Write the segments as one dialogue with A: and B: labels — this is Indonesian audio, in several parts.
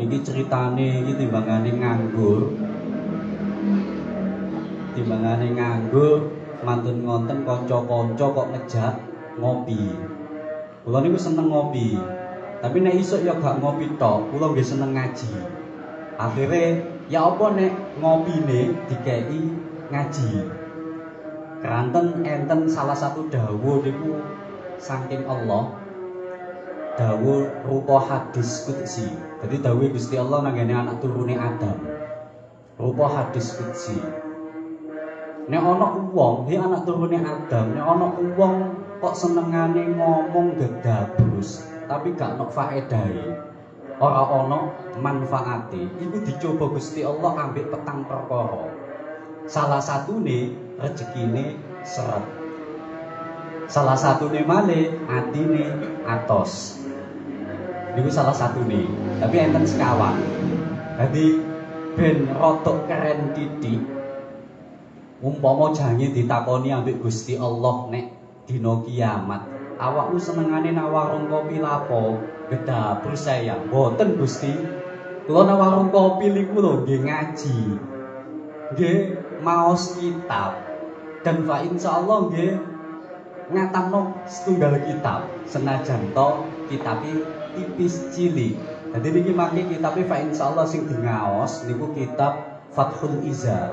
A: niki ceritane iki timbangane nganggur. Timbangane nganggur mantun ngonten kanca-kanca kok ngejak ngopi. Kula niku seneng ngopi. Tapi nek isuk ya gak ngopi tok, kula nggih seneng ngaji. Akhire ya apa nek ngopine dikeki ngaji. Keranten enten salah satu dawuh niku saking Allah. Dawuh rupa hadis qudsi. Jadi dawuh Gusti Allah nanggane anak turune Adam. Rupa hadis qudsi. Nek ana wong, iki anak turune Adam, nek ana wong kok senengane ngomong gedabrus, tapi gak ono faedahe. Ora ana manfaate. Iku dicoba Gusti Allah ambek petang perkara. Salah satune rezekine seret. Salah satune malih atine atos. Niku salah satune. Tapi enten sekawan. Dadi ben rotok keren titik. Umpama jange ditakoni ambek Gusti Allah nek dina kiamat, awakmu senengane nang warung kopi lapo? Gedabrus saya. Mboten Gusti. Kula nang warung kopi niku lho nggih ngaji. Nggih maos kitab. Dan fa insyaallah nggih ngatamno setunggal kitab. Senajan to kitabe tipis cilik. Dadi niki mangke kitabe fa insyaallah sing dingaos niku kitab Fathul Izar.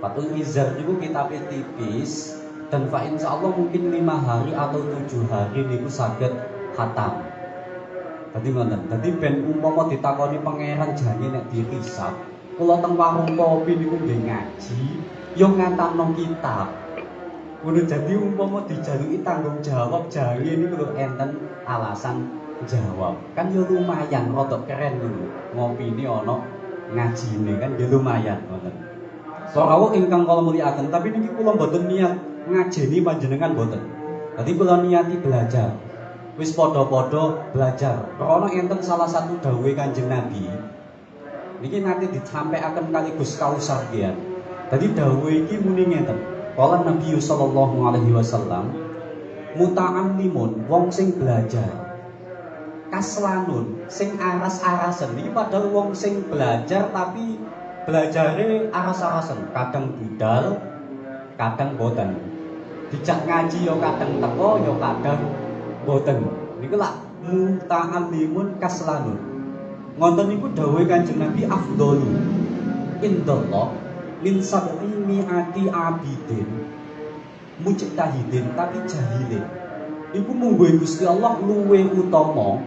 A: Fathul Izar niku kitabe tipis dan fa insyaallah mungkin 5 hari atau 7 hari niku saged khatam. Dadi ngoten. Dadi ben umpama ditakoni pangeran jane nek dihisab, kula teng warung kopi niku nggih ngaji, yo ngatamno kitab. Ngono dadi umpama dijaluki tanggung jawab jane niku lho enten alasan jawab. Kan yo lumayan rada keren niku. Ngopine ana ngajine kan yo lumayan ngoten. Sarawuh ingkang kula mulyakaken, tapi niki kula mboten niat ngajeni panjenengan mboten. Dadi kula niati belajar. Wis padha-padha belajar. Karena enten salah satu dawuhe Kanjeng Nabi. Niki nate disampaikan kali Gus Kausar kian. Dadi dawuhe iki muni ngeten. Qala Nabi sallallahu alaihi wasallam, muta'allimun wong sing belajar. Kaslanun sing aras-arasen. Niki padahal wong sing belajar tapi belajare aras-arasen, kadang budal, kadang boten. Dijak ngaji yo kadang teko, yo kadang boten. Niku lak muta'allimun kaslanun. Ngonten niku dawuhe Kanjeng Nabi afdhalu indallah min sab'i mi'ati abidin mujtahidin tapi jahilin. Iku munggo Gusti Allah luwe utama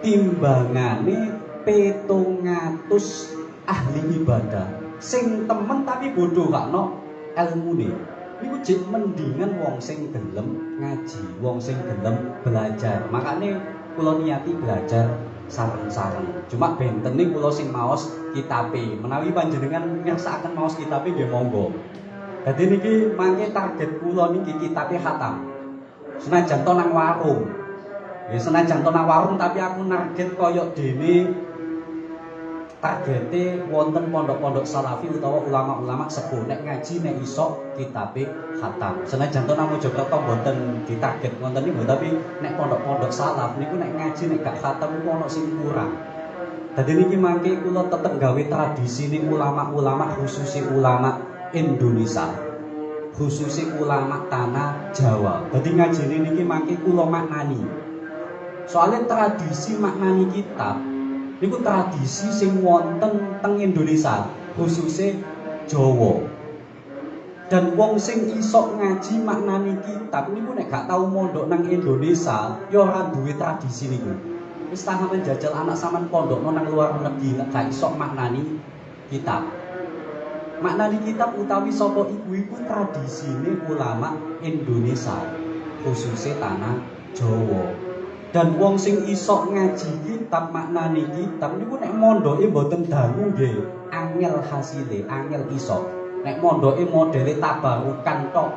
A: timbangane 700 ahli ibadah sing temen tapi bodoh gak no ilmune. Niku jek mendingan wong sing gelem ngaji, wong sing gelem belajar. Makane kula niati belajar sareng-sareng. Cuma benten ning kula sing maos kitabe. Menawi panjenengan ngersakaken maos kitabe nggih monggo. Dadi niki mangke target kula niki kitabe khatam. Senajan to nang warung. Ya senajan to nang warung tapi aku target koyo dene targete wonten pondok-pondok salafi utawa ulama-ulama sepuh nek ngaji nek iso kitabe khatam. Senajan to nang Mojokerto mboten ditarget wonten niku tapi nek pondok-pondok salaf niku nek ngaji nek gak khatam niku ana sing kurang. Dadi niki mangke kula tetep gawe tradisi ning ulama-ulama khususnya ulama Indonesia. Khususnya ulama tanah Jawa. Dadi ngajine niki mangke kula maknani. Soalnya tradisi maknani kitab niku tradisi sing wonten teng Indonesia, khususnya Jawa. Dan wong sing iso ngaji maknani kitab niku nek gak tau mondok nang Indonesia, ya ora duwe tradisi niku. Wis tangamen jajal anak sampean pondokno nang luar negeri nek gak iso maknani kitab. Maknani kitab utawi sapa iku tradisine ulama Indonesia, khususnya tanah Jawa. Dan wong sing iso ngaji kitab maknani kitab niku nek mondoke mboten dangu nggih angel hasile, angel iso. Nek mondoke modele tabarukan tok.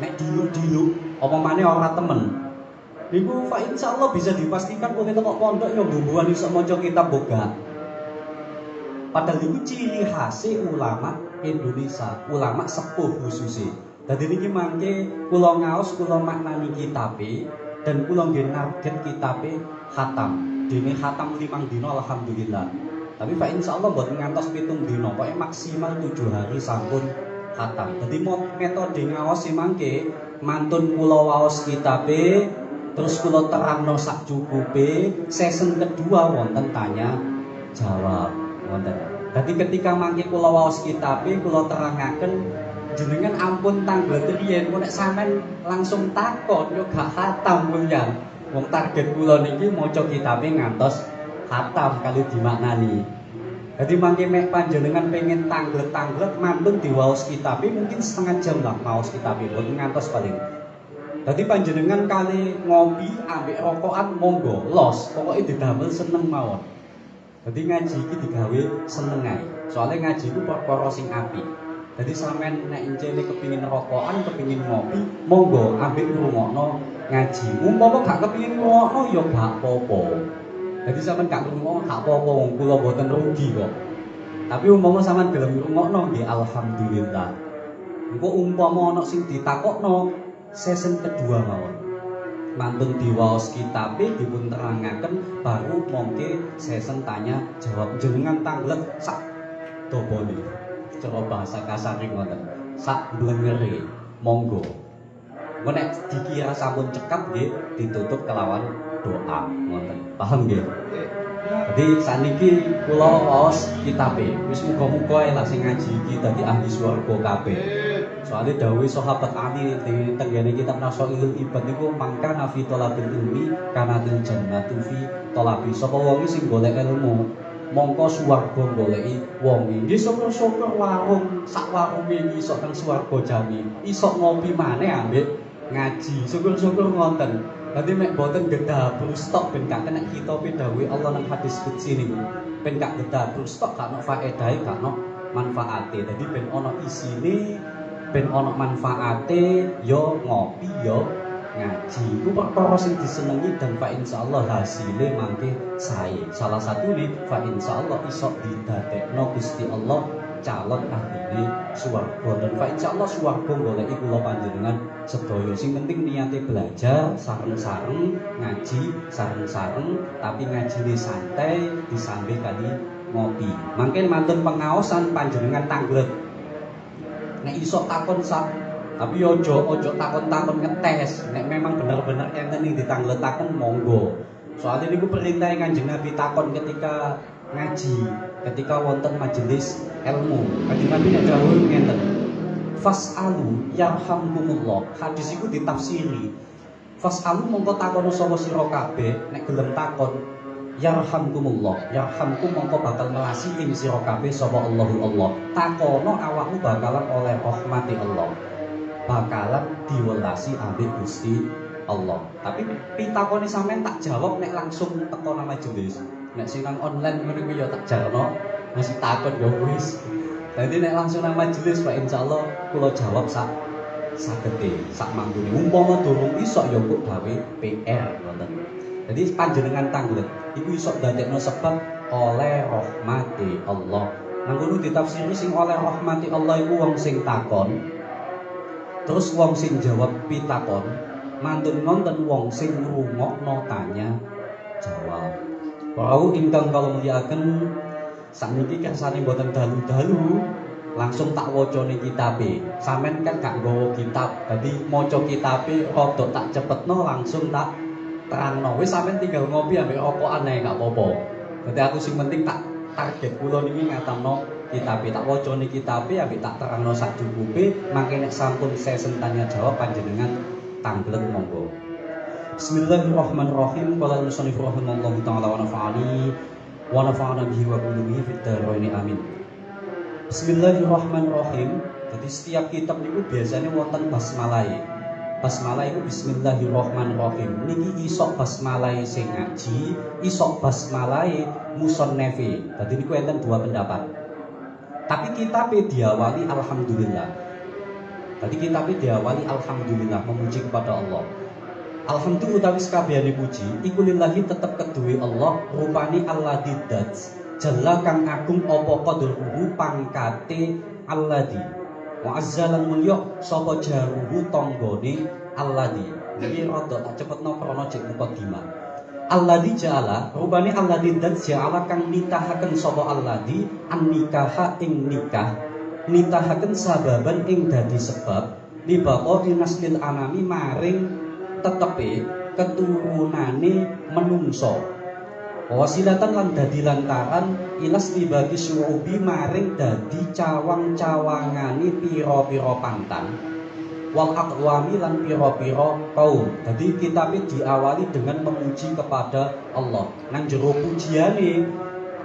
A: Nek diluk-diluk apa maneh ora temen. Niku fa insyaallah bisa dipastikan kowe teko pondok yo mbumbuhan iso maca kitab boga. Padahal niku ciri khase ulama Indonesia, ulama sepuh khususnya. Dadi niki mangke kula ngaos kula maknani kitabe dan kula nggih narget kitabe khatam. dene khatam 5 dina alhamdulillah. Tapi Pak insyaallah buat ngantos 7 dina, pokoke maksimal 7 hari sampun khatam. Dadi metode ngaos mangke mantun kula waos kitabe terus kula terangno sak cukupe. Season kedua wonten tanya jawab wonten. Dadi ketika mangke kula waos kitabe kula terangaken jenengan ampun tanglet riyen kok nek sampean langsung takon yo gak khatam mulyan. Wong target kula niki maca kitabe ngantos khatam kali dimaknani. Jadi mangke mek panjenengan pengen tanglet-tanglet mantun diwaos kitabe mungkin setengah jam lah maos kitabe mboten ngantos paling. Jadi panjenengan kali ngopi ambek rokokan monggo los, pokoknya didamel seneng mawon. Jadi ngaji iki digawe seneng ae. Soalnya ngaji ku perkara sing apik. Jadi sampean nek encene kepingin rokokan, kepingin ngopi, monggo ambek ngrungokno ngaji. Umpama gak kepingin ngrungokno ya gak apa-apa. Jadi sampean gak ngrungokno gak apa-apa wong kula mboten rugi kok. Tapi umpama sampean gelem ngrungokno nggih alhamdulillah. Engko umpama ana sing ditakokno season kedua mawon. Mantun diwaos kitabe dipun terangaken baru mongke season tanya jawab jenengan tanglet sak dobone. Cara bahasa kasar ngoten. Sak blengere monggo. Engko nek dikira sampun cekap nggih ditutup kelawan doa ngoten. Paham nggih? Jadi saniki kula waos kitabe. Wis muga-muga lah sing ngaji iki dadi ahli swarga kabeh. Soalnya dawuh sahabat Ali di tenggene kitab Nasailul Ibad niku mangka nafi talabil ilmi kanatil jannatu fi talabi. Sapa wong sing golek ilmu mongko swarga goleki wong iki. Syukur-syukur warung sak warunge iki iso nang swarga jami. Iso ngopi maneh ambek ngaji. Syukur-syukur ngoten. Dadi mek boten gedabru stok ben gak kena kitabe dawuh Allah nang hadis qudsi niku. Ben gak gedabru stok gak ono faedahe gak ono manfaate. Dadi ben ono isine ben ono manfaate yo ngopi yo ngaji. Ku perkara sing disenengi dan fa insyaallah hasile mangke sae. Salah satune fa insyaallah iso didadekno Gusti Allah calon ahline swarga dan fa insyaallah swarga goleki kula panjenengan sedaya. Sing penting niate belajar sareng-sareng, ngaji sareng-sareng, tapi ngajine santai disambe kali ngopi. Mangke mantun pengaosan panjenengan tanglet. Nek iso takon sak, tapi ojo takon-takon ngetes. Nek memang bener-bener enten ning ditangletaken monggo. Soalnya niku perintah Kanjeng Nabi takon ketika ngaji, ketika wonten majelis ilmu. Kanjeng Nabi nek dawuh ngenten. Fas'alu yarhamkumullah. Hadis iku ditafsiri. Fas'alu mongko takono sapa sira kabeh nek gelem takon yarhamkumullah. Yarhamkum mongko bakal melasi ing sira kabeh sapa Allahu Allah. Takono awakmu bakalan oleh rahmati Allah. Bakalan diwelasi ambek Gusti Allah. Tapi pitakone sampean tak jawab nek langsung teko nang majelis. Nek sing nang online ngono ku ya tak jarno, masih takon ya wis. Dadi nek langsung nang majelis Pak insyaallah kula jawab sak sagete, sak mangkune. Umpama durung iso ya kok gawe PR ngoten. Jadi panjenengan tanglet iku iso dadekno sebab oleh rahmati Allah. Nang ngono ditafsiri sing oleh rahmati Allah iku wong sing takon. Terus wong sing jawab pitakon, mantun ngonten wong sing ngrungokno tanya jawab. Wau ingkang kala mulyakaken sakniki kersane mboten dalu-dalu langsung tak wacane kitabe. Sampeyan kan gak nggawa kitab, dadi maca kitabe rada tak cepetno langsung tak terangno. Wis sampeyan tinggal ngopi ambek rokokan ae gak apa-apa. Dadi aku sing penting tak target kula niki ngatamno kitabe, tak wacane kitabe ambek tak terangno sak cukupe. Mangke nek sampun sesen tanya jawab panjenengan tanglet monggo. Bismillahirrahmanirrahim. Qala al-musannif rahimahullahu taala wa nafa'ani wa nafa'ana bihi wa bihi fid dharain amin. Bismillahirrahmanirrahim. Jadi setiap kitab niku biasanya wonten basmalah. Basmalah itu bismillahirrahmanirrahim. Niki iso basmalah sing ngaji, iso basmalah musannefe. Dadi niku enten dua pendapat. Tapi kitabnya diawali alhamdulillah. Tadi kitabnya diawali alhamdulillah, memuji kepada Allah. Alhamdulillah utawi sakabehane puji iku lillahi tetep keduwe Allah, rupane alladzi dat jalla kang agung apa qadruhu pangkate alladzi wa azzalan mulya sapa jaruhu tanggane alladzi. Iki rada tak cepetno krana jek mukadimah. Alladzi ja'ala rupane alladzi dat ja'ala kang nitahaken sapa alladzi an nikaha ing nikah nitahaken sababan ing dadi sebab libaqo naslil anami maring tetepe keturunane menungso wasilatan lan dadi lantaran ilas dibagi syuubi maring dadi cawang-cawangane pira-pira pantang wal aqwami lan pira-pira kaum. Jadi kitabe diawali dengan memuji kepada Allah. Nang jero pujiane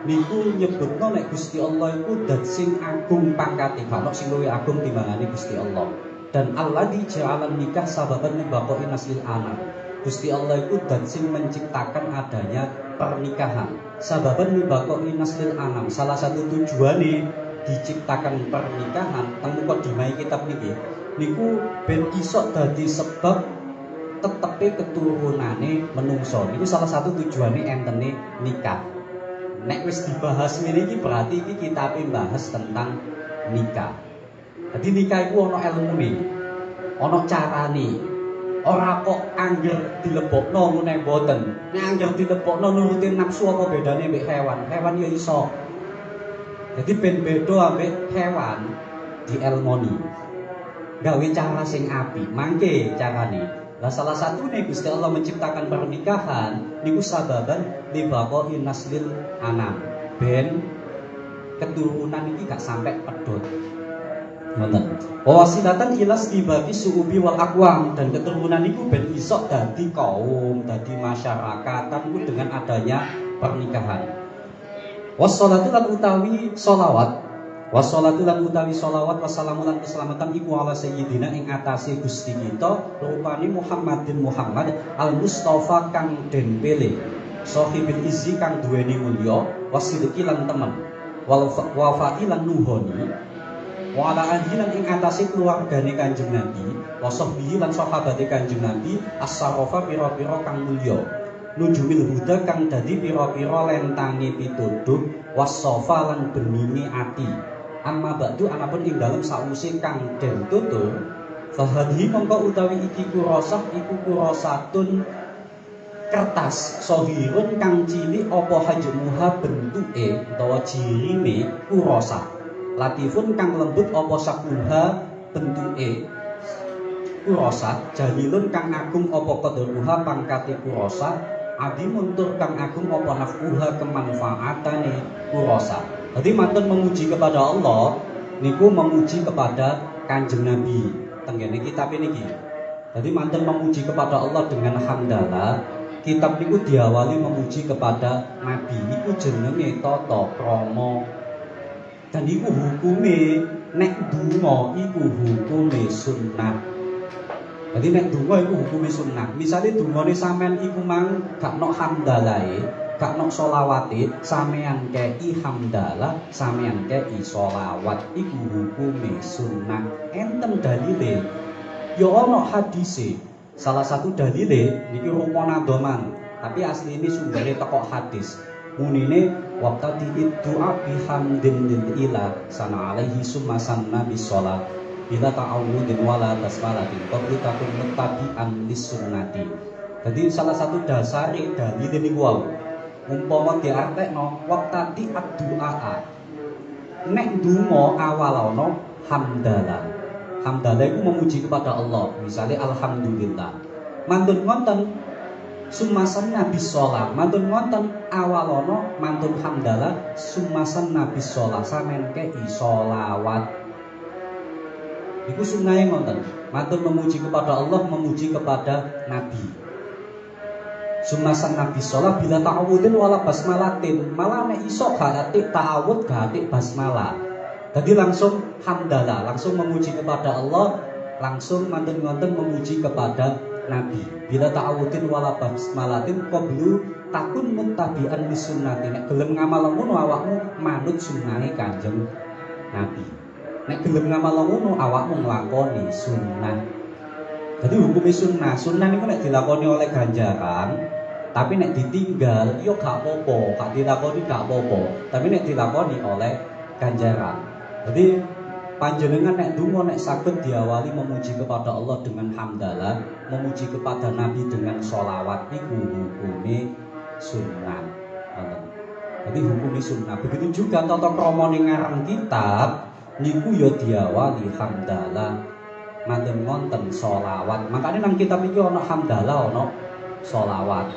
A: niku nyebutno nek Gusti Allah iku dat sing agung pangkate, gak ono sing luwih agung timbangane Gusti Allah. Dan Allah di ja'alan nikah sababan libaqoi naslil anak. Gusti Allah itu dat sing menciptakan adanya pernikahan. Sababan libaqoi naslil anak. Salah satu tujuane diciptakan pernikahan teng mukadimah kitab niki niku ben iso dadi sebab tetepe keturunane menungso. Niku salah satu tujuane entene nikah. Nek wis dibahas ngene iki berarti iki kitabe bahas tentang nikah. Jadi nikah iku ana ilmune, ana carane. Ora kok angger dilebokno ngene mboten. Nek angger dilebokno nurutin nafsu apa bedane mbek hewan? Hewan ya iso. Jadi ben beda ambek hewan dielmoni. Gawe cara sing apik, mangke carane. Lah salah satune Gusti Allah menciptakan pernikahan niku sababan libaqoi naslil anam. Ben keturunan iki gak sampai pedhot. Ngoten. Wasilatan ilas dibagi suubi wal aqwam dan keturunan niku ben iso dadi kaum, dadi masyarakat tanpa dengan adanya pernikahan. Wassalatu lan utawi sholawat wassalatu lan utawi sholawat wassalamu lan keselamatan iku ala sayyidina ing atase Gusti kita rupane Muhammadin Muhammad al Mustafa kang den pilih sahibil izzi kang duweni mulya wasidiki lan temen wal wafai lan nuhoni wa ala alihi lan ing atase keluargane Kanjeng Nabi wa sahbihi lan sahabate Kanjeng Nabi as-sarafa pira-pira kang mulya nujumil huda kang dadi pira-pira lentange pituduh wassafa lan benine ati amma ba'du anapun ing dalem sawise kang den tutur fahadhi mongko utawi iki kurasah iku kurasatun kertas sohirun kang cilik apa hajmuha bentuke utawa jirine kurasah latifun kang lembut apa sakluha bentuke kurasah jalilun kang agung apa qadruha pangkate kurasah adimun tur kang agung apa nafkuha kemanfaatane kurasah. Jadi mantun memuji kepada Allah niku memuji kepada Kanjeng Nabi tenggene kitab niki. Jadi mantun memuji kepada Allah dengan hamdalah. Kitab niku diawali memuji kepada Nabi niku jenenge tata krama. Dan iku hukume nek donga iku hukume sunnah. Jadi nek donga iku hukume sunnah. Misale dungane sampean iku mang gak nok hamdalahe, gak nok sholawate, sampean kei hamdalah, sampean kei sholawat iku hukume sunnah. Enten dalile. Ya ana hadise. Salah satu dalile niki rupana doman, tapi asli ini sumbernya teko hadis. Munine waqti du'a bihamdin lil ilah sana alaihi summa sanna bisolat bila ta'awudin wala basmalatin qabli takun muttabi'an lis-sunnati. Jadi salah satu dasar dalil niku wau umpama diartekno waqti ad-du'a nek donga awalana hamdalah. Hamdalah itu memuji kepada Allah. Misalnya alhamdulillah. Mantun ngonten sumasan nabi sholat. Mantun ngonten awalana mantun hamdalah sumasan nabi sholat. Samen kei sholawat. Iku sunnahe ngonten. Mantun memuji kepada Allah, memuji kepada Nabi. Sumasan nabi sholat bila ta'awudin wala basmalatin. Malah nek iso gak atik ta'awud gak atik basmalah. Jadi langsung hamdalah, langsung memuji kepada Allah, langsung mantun ngonten memuji kepada Nabi. Bila ta'awudin wala basmalatin qablu takun muttabi'an lisunnati. Nek gelem ngamal ngono awakmu manut sunnahe Kanjeng Nabi. Nek gelem ngamal ngono awakmu nglakoni sunnah. Jadi hukumnya sunnah. Sunnah niku nek dilakoni oleh ganjaran, tapi nek ditinggal yo gak apa-apa, gak dilakoni gak apa-apa. Tapi nek dilakoni oleh ganjaran. Jadi panjenengan nek donga nek saged diawali memuji kepada Allah dengan hamdalah, memuji kepada Nabi dengan sholawat iku hukume sunnah. Jadi hukumnya sunnah. Begitu juga tata krama ning ngarang kitab niku ya diawali hamdalah, manten ngonten sholawat. Makanya nang kitab iki ana hamdalah, ana sholawat.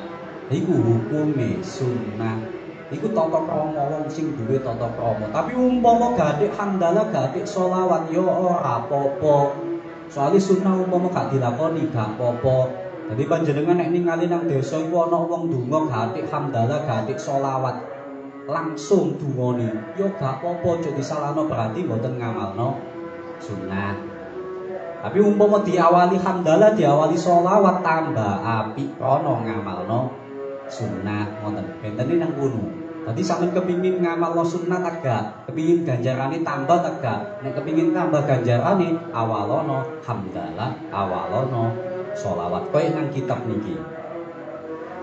A: Iku hukume sunnah. Iku tata krama wong sing duwe tata krama. Tapi umpama gadhek hamdalah, gadhek sholawat ya ora apa-apa. Soale sunnah umpama gak dilakoni gak apa-apa. Jadi panjenengan nek ningali nang desa iku ana wong donga gadhek hamdalah, gadhek sholawat, langsung dungane ya gak apa-apa, aja disalahno, berarti mboten ngamalno sunnah. Tapi umpama diawali hamdalah, diawali sholawat tambah apik kono ngamalno sunnah ngoten. Bentene nang kono. Dadi sampeyan kepingin ngamalno sunnah agak, kepingin ganjarane tambah agak. Nek kepingin tambah ganjarane awalono hamdalah, awalono sholawat. Koyo nang kitab niki.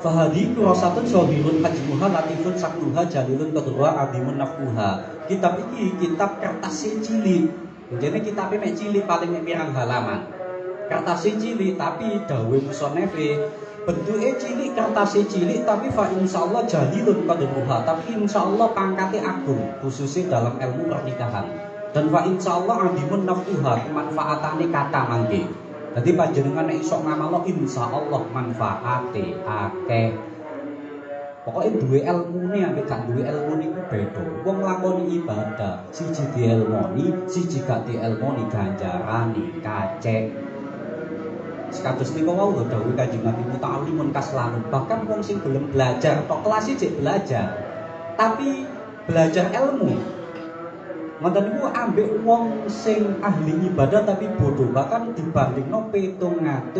A: Fahadi kurosatun sohirun hajmuha latifun sakluha jalilun kedua adimun nafkuha. Kitab iki kitab kertasnya cilik. Jadi kitabnya mek cilik paling mek pirang halaman. Kertasnya cilik tapi dawe musonefe bentuknya cilik, kertasnya cilik tapi fa insyaallah jalilun kedua. Tapi insyaallah pangkatnya agung khususnya dalam ilmu pernikahan. Dan fa insyaallah adimun nafkuha kemanfaatannya kata mangke. Jadi panjenengan nek iso ngamalno insyaallah manfaate akeh. Pokoke duwe ilmune ambek gak duwe ilmu niku beda. Wong nglakoni ibadah, siji dielmoni, siji gak dielmoni ganjarane kacek. Sekados niku wau lho dawuh Kanjeng Nabi muta'allimun kaslanun. Bahkan wong sing gelem belajar, tok kelas iki belajar. Tapi belajar ilmu ngoten niku ambek wong sing ahli ibadah tapi bodoh, bahkan dibandingno 700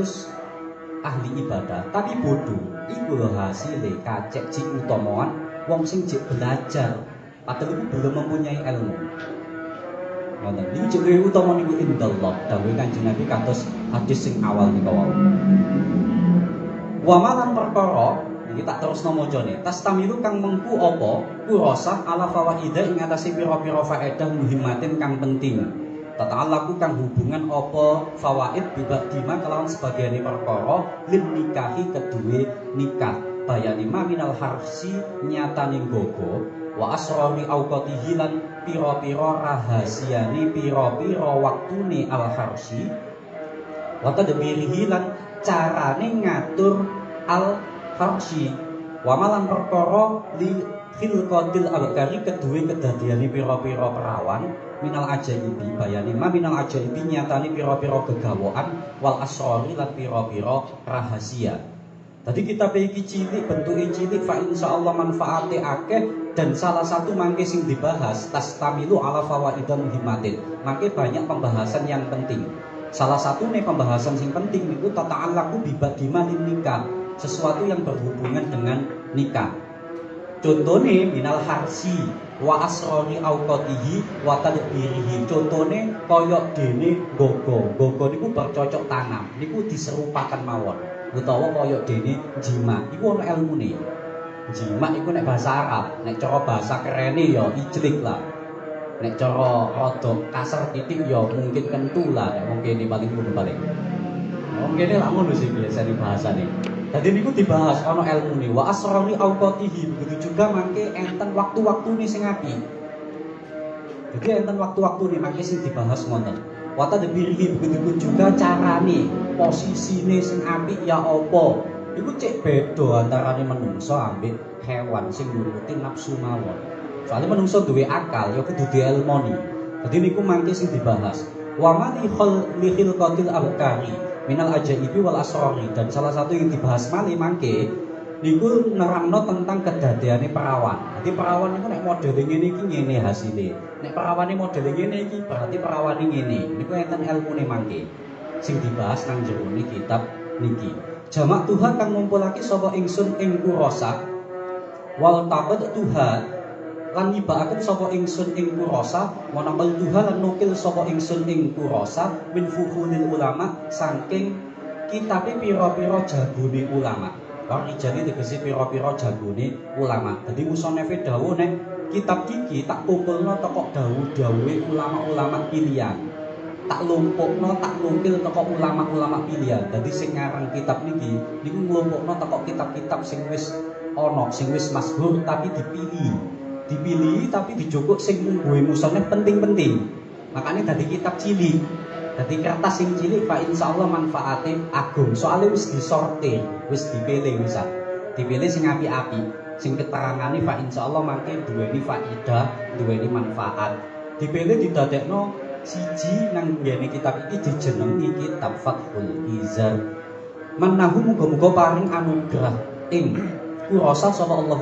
A: ahli ibadah tapi bodoh. Iku lho hasile kacek cik utamaan wong sing jek belajar padahal iku belum mempunyai ilmu. Ngoten niku jek luwih utama niku indallah dawuh Kanjeng Nabi kados hadis sing awal niku wau. Wa malan perkara iki tak terusno macane. Tastamilu kang mengku apa? Kurasa ala fawaida ing atase pira-pira faedah muhimatin kang penting. Tata'allaqu kang hubungan apa fawaid bibadima kelawan sebagiane perkara lin nikahi kedue nikah. Bayani minal harsi nyatane gogo wa asrari auqatihi lan pira-pira rahasiane pira-pira waktune al harsi wa tadbirihi lan carane ngatur al harsi wa malan perkara li khilqatil abkari kedue kedadiane pira-pira perawan minal ajaibi bayani minal ajaibi nyatane pira-pira gegawoan wal asrari lan pira-pira rahasia. Tadi kita iki cilik bentuke cilik fa insyaallah manfaate akeh dan salah satu mangke sing dibahas tastamilu ala fawaidan muhimatin. Mangke banyak pembahasan yang penting. Salah satu nih pembahasan sing penting niku tata'allaqu bibadima nikah, sesuatu yang berhubungan dengan nikah. Contohnya minal harsi wa asroni auqatihi wa tadbirihi. Contohnya koyok dene gogo. Gogo niku bercocok tanam, niku diserupakan mawon. Utawa koyok dene jima, iku ana ilmune. Jima iku nek bahasa Arab, nek cara bahasa kerene ya ijlik lah. Nek cara rada kasar titik ya mungkin kentu lah, nek wong kene paling ngono paling. Wong kene lak ngono sih biasa dibahasane. Dadi niku dibahas ana ilmune wa asrari auqatihi, begitu juga mangke enten waktu-waktune sing apik. Jadi enten waktu-waktune mangke sing dibahas ngoten. Wa tadbirihi, begitu juga carane, posisine sing apik ya apa. Iku cek beda antarane menungso ambek hewan sing nuruti nafsu mawon. Soale menungso duwe akal ya kudu dielmoni. Dadi niku mangke sing dibahas. Wa mali khilqatil abkari minal ajaibi wal asrari, dan salah satu yang dibahas malih mangke niku nerangno tentang kedadeane perawan. Jadi perawan niku nek modele ngene iki ngene hasile. Nek perawane modele ngene iki berarti perawane ngene. Niku enten ilmune mangke sing dibahas nang jero kitab niki. Jamak Tuhan kang ngumpulake sapa ingsun ing kurasa wal taqad Tuhan lan ngibakaken sapa ingsun ing kurasa wa naqal Tuhan lan nukil sapa ingsun ing kurasa min fuhunil ulama saking kitabe pira-pira jagone ulama. Warijane tegese pira-pira jagone ulama. Dadi musonefe dawuh nek kitab iki tak kumpulno teko dawuh-dawuhe ulama-ulama pilihan. Tak lumpukno, tak nukil teko ulama-ulama pilihan. Dadi sing ngarang kitab niki niku nglumpukno teko kitab-kitab sing wis ana sing wis masyhur tapi dipilih tapi dijukuk sing mungguhe musonef penting-penting. Makanya dadi kitab cilik, dadi kertas sing cilik fa insyaallah manfaate agung. Soale wis disortir, wis dipilih wisan. Dipilih sing apik-apik, sing keterangane fa insyaallah mangke duweni faedah, duweni manfaat. Dipilih didadekno siji nang ngene kitab iki dijenengi kitab Fathul Izar. Menahu muga-muga paring anugrah ing kurasa sapa Allah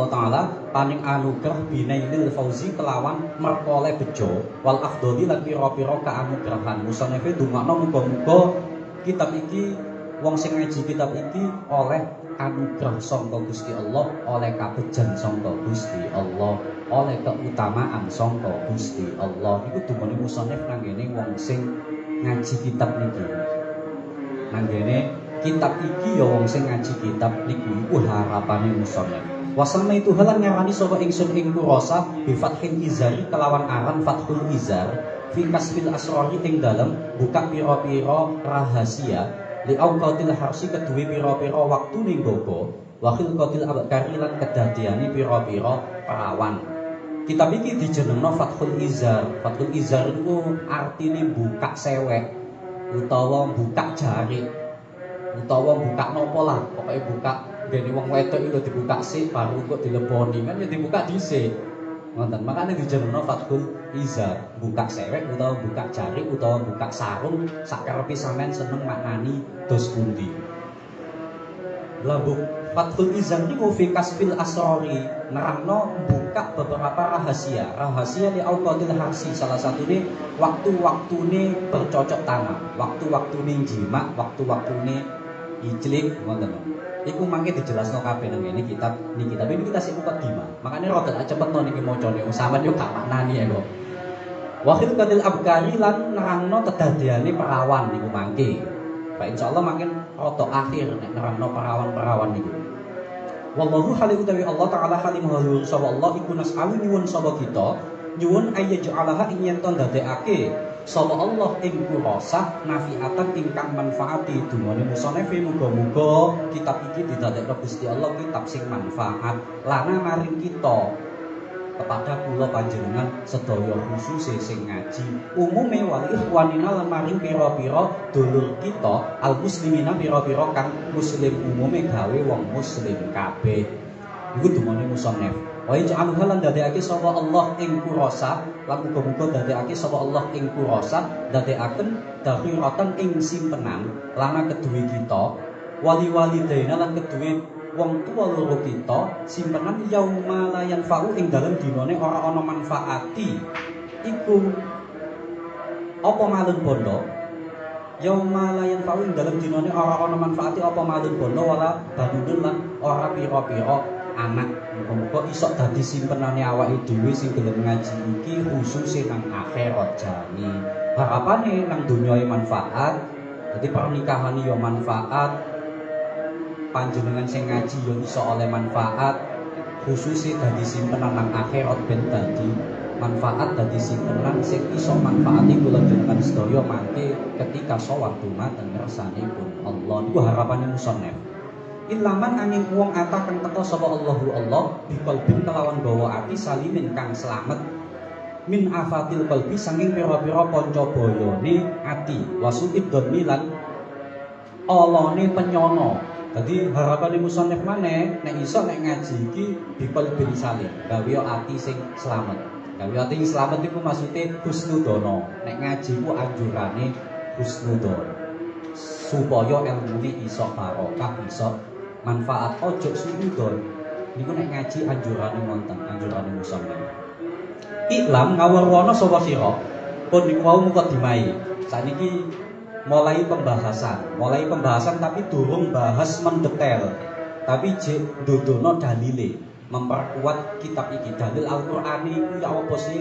A: Ta'ala paning anugrah binailil fauzi kelawan merkoleh bejo wal afdhali lan pira-pira kaanugrahan. Musanefe dongakno muga-muga kitab iki wong sing ngaji kitab iki oleh anugrah sangka Gusti Allah, oleh kabejan sangka Gusti Allah, oleh keutamaan sangka Gusti Allah. Iku dumane musanef nang ngene wong sing ngaji kitab niki. Nang ngene kitab iki ya wong sing ngaji kitab niku iku harapane musonef. Wasama itu halan ngarani sapa ingsun ing kurasa bi fathil izari kelawan aran Fathul Izar fi kasfil asrari ing dalem buka pira-pira rahasia li auqatil harsi keduwe pira-pira waktune nggogo wa khilqatil abkari lan kedadiane pira-pira perawan. Kitab iki dijenengno Fathul Izar. Fathul Izar iku artine buka sewek utawa buka jarik utawa buka nopo lah, pokoknya buka dene wong wedok iki lho dibuka sik baru kok dileboni kan ya dibuka dhisik. Ngoten, makane dijenengno Fathul Izar, buka sewek utawa buka jarik utawa buka sarung sakerepe sampean seneng maknani dos pundi. Lah Fathul Izar niku fi kasfil asrori nerangno buka beberapa rahasia li auqatil harsi, salah satune waktu-waktune bercocok tanam, waktu-waktune jima, waktu-waktune ijlik ngoten. Iku mangke dijelasno kabeh nang ngene kitab niki. Tapi ini kita sik mukadimah. Makane rada cepetno niki macane sampeyan yo gak maknani ya kok. Wa khilqatil abkari lan nerangno kedadeane perawan niku mangke. Pak insyaallah mangke rada akhir nek nerangno perawan-perawan niku. Wallahu halim utawi Allah taala halim halu sapa Allah iku nas'alu nyuwun sapa kita nyuwun ayyaj'alaha ing yen to ndadekake sapa Allah ing kurasa nafiatan ingkang manfaati dumane musonefe. Muga-muga kitab iki didadekno Gusti Allah kitab sing manfaat lana maring kita kepada kula panjenengan sedaya khususe sing ngaji umume wal ikhwanina lan maring pira-pira dulur kita al muslimina pira-pira kang muslim umume gawe wong muslim kabeh. Iku dumane musonef. Wa ja'alhu lan dadekake sapa Allah ing kurasa lan muga-muga dadekake sapa Allah ing kurasa dadekaken dakhiratan ing simpenan lana keduwe kita wali-walidaina lan keduwe wong tua loro kita simpenan yauma la yanfa'u ing dalem dinane ora ana manfaati iku apa malun bondo. Yauma la yanfa'u ing dalem dinane ora ana manfaati apa malun bondo wala banudun lan ora pira-pira anak. Muga-muga iso dadi simpenane awake dhewe sing gelem ngaji iki khususe nang akhirat jane. Harapane nang dunyae manfaat, dadi pernikahan yo manfaat, panjenengan sing ngaji yo iso oleh manfaat, khususe dadi simpenan nang akhirat ben dadi manfaat dadi simpenan sing iso manfaati kula jenengan sedaya mangke ketika sowan dumateng ngersanipun Allah. Niku harapane musannaf. Ilaman angin wong ata kang teka sapa Allahu Allah biqalbin kelawan gawa ati salimin kang slamet min afatil qalbi saking pira-pira panca bayane ati wasuid dhanni lan alane penyono. Dadi harapane musannaf maneh nek iso nek ngaji iki biqalbin salim gawe ati sing slamet. Gawe ati sing slamet iku maksude husnudana. Nek ngaji ku anjurane husnudana supaya ilmune iso barokah iso manfaat. Ojo suudon niku nek ngaji anjurane wonten anjurane musannaf. Iklam ngawarwana sapa sira pun niku wau mukadimah. Saniki mulai pembahasan tapi durung bahas mendetail, tapi jek ndodono dalile memperkuat kitab iki. Dalil Al-Qur'an iku ya apa sih?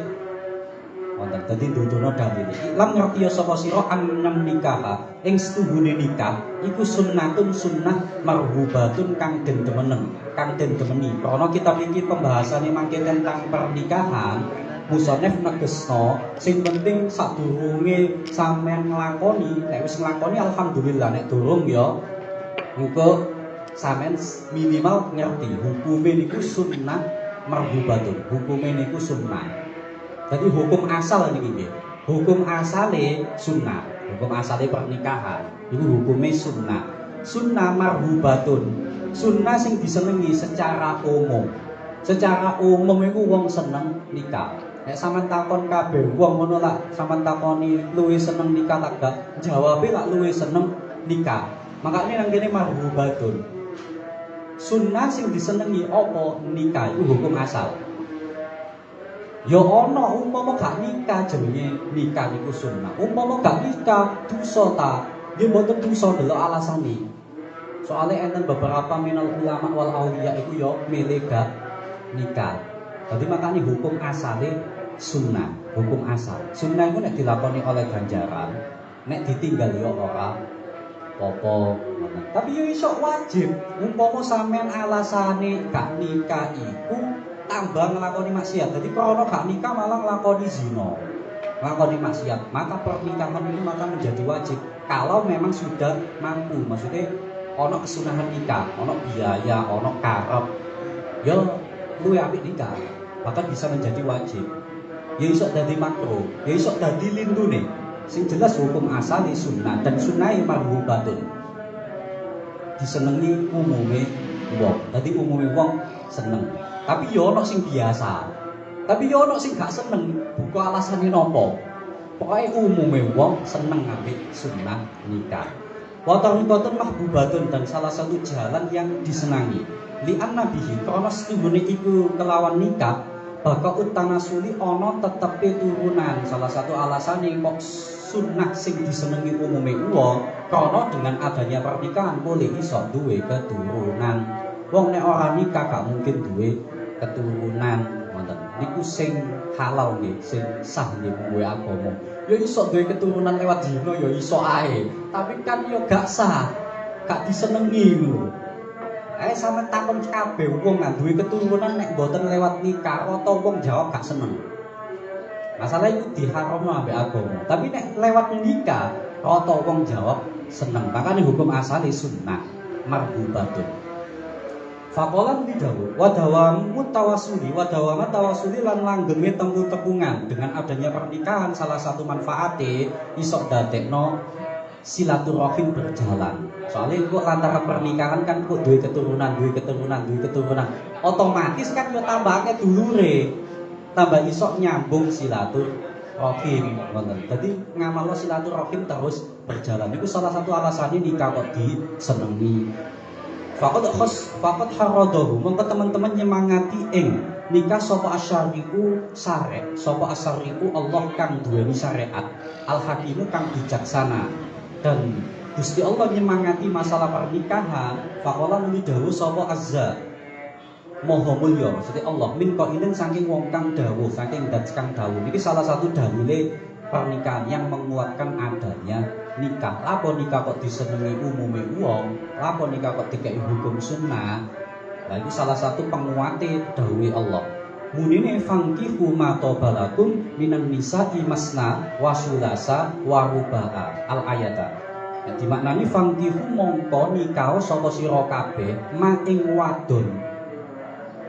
A: Wonten dadi ndodono dalile. Iklam ngerti sapa sira annam nikah ing setuhune nikah iku sunnatun sunnah marhubatun kang den demeni. Karena kitab iki pembahasannya mangke tentang pernikahan, musannaf negesno sing penting sadurunge sampean nglakoni, nek wis nglakoni alhamdulillah, nek durung ya engko sampean minimal ngerti hukume niku sunnah marhubatun. Hukume niku sunnah. Jadi hukum asal niki nggih. Hukum asale sunnah. Hukum asale pernikahan iku hukume sunnah. Sunnah marhubatun. Sunnah sing disenengi secara umum. Secara umum iku wong seneng nikah. Nek sampean takon kabeh wong ngono lak sampean takoni luwih seneng nikah tak gak? Jawabe lak luwih seneng nikah. Makane nang kene marhubatun. Sunnah sing disenengi apa nikah iku hukum asal. Ya ana umpama gak nikah jenenge nikah niku sunnah. Umpama gak nikah dosa ta? Nggih mboten dosa delok alasane. Soalnya enten beberapa minal ulama wal auliya iku ya milih gak nikah. Jadi makanya hukum asalnya sunnah, hukum asal. Sunnah itu nek dilakoni oleh ganjaran, nek ditinggal ya ora apa-apa. Tapi ya iso wajib. Umpama sampean alasane gak nikah iku tambah nglakoni maksiat. Jadi kalau gak nikah malah nglakoni zina. Nglakoni maksiat, maka pernikahan ini maka menjadi wajib kalau memang sudah mampu. Maksudnya ono kesunahan nikah, ono biaya, ono karep. Ya luwih apik nikah. Bahkan bisa menjadi wajib. Ya iso dadi makruh, ya iso dadi lindune. Sing jelas hukum asal sunnah dan sunnah marhubatun. Disenengi umume wong. Dadi umume wong seneng. Tapi ya ono sing biasa. Tapi ya ono sing gak seneng. Buku alasane nopo. Pokoke umume wong seneng ambek sunnah nikah. Wa tarikatun mahbubatun dan salah satu jalan yang disenangi. Li'an nabihi karena setungguhnya iku kelawan nikah bakal utanasuli ono tetepi turunan. Salah satu alasan yang kok sunnah sing disenengi umume wong karena dengan adanya pernikahan boleh iso duwe keturunan. Wong nek ora nikah gak mungkin duwe keturunan. Ngoten niku sing halal nggih, sing sah nggih kuwe agama. Ya iso duwe keturunan lewat zina ya iso ae, tapi kan ya gak sah, gak disenengi ngono. Sampe takon kabeh wong duwe keturunan nek mboten lewat nikah atau wong jawab gak seneng. Masalah itu diharamno ambek agama. Tapi nek lewat nikah atau wong jawab seneng. Makane hukum asale sunnah marhubatun. Faqalan bidawu wa dawamu tawasuli lan langgenge temu tepungan. Dengan adanya pernikahan salah satu manfaate iso dadekno silaturahim berjalan. Soalnya kok antara pernikahan kan kok duwe keturunan. Otomatis kan yo tambahake dulure. Tambah iso nyambung silaturahim. Ngoten. Dadi ngamalno silaturahim terus berjalan. Iku salah satu alasannya nikah kok disenengi. Faqad haradahu mongko teman-teman nyemangati ing nikah sapa asyariku syarek. Sapa asyariku Allah kang duweni syariat. Al-Hakimu kang bijaksana. Dan Gusti Allah nyemangati masalah pernikahan. Faqala nuli dawuh sapa azza Maha mulya. Maksudnya Allah min qailin saking wong kang dawuh, saking dat kang dawuh. Iki salah satu dalile pernikahan yang menguatkan adanya nikah. Lapo nikah kok disenengi umume wong, lapo nikah kok dikei hukum sunnah. Lah itu salah satu penguate dawuhe Allah. Munine fangkihu ma tabalakum minan nisa'i masna wa sulasa wa ruba'a al ayata. Nah, dimaknani fangkihu mongko nikah sapa sira kabeh ma ing wadon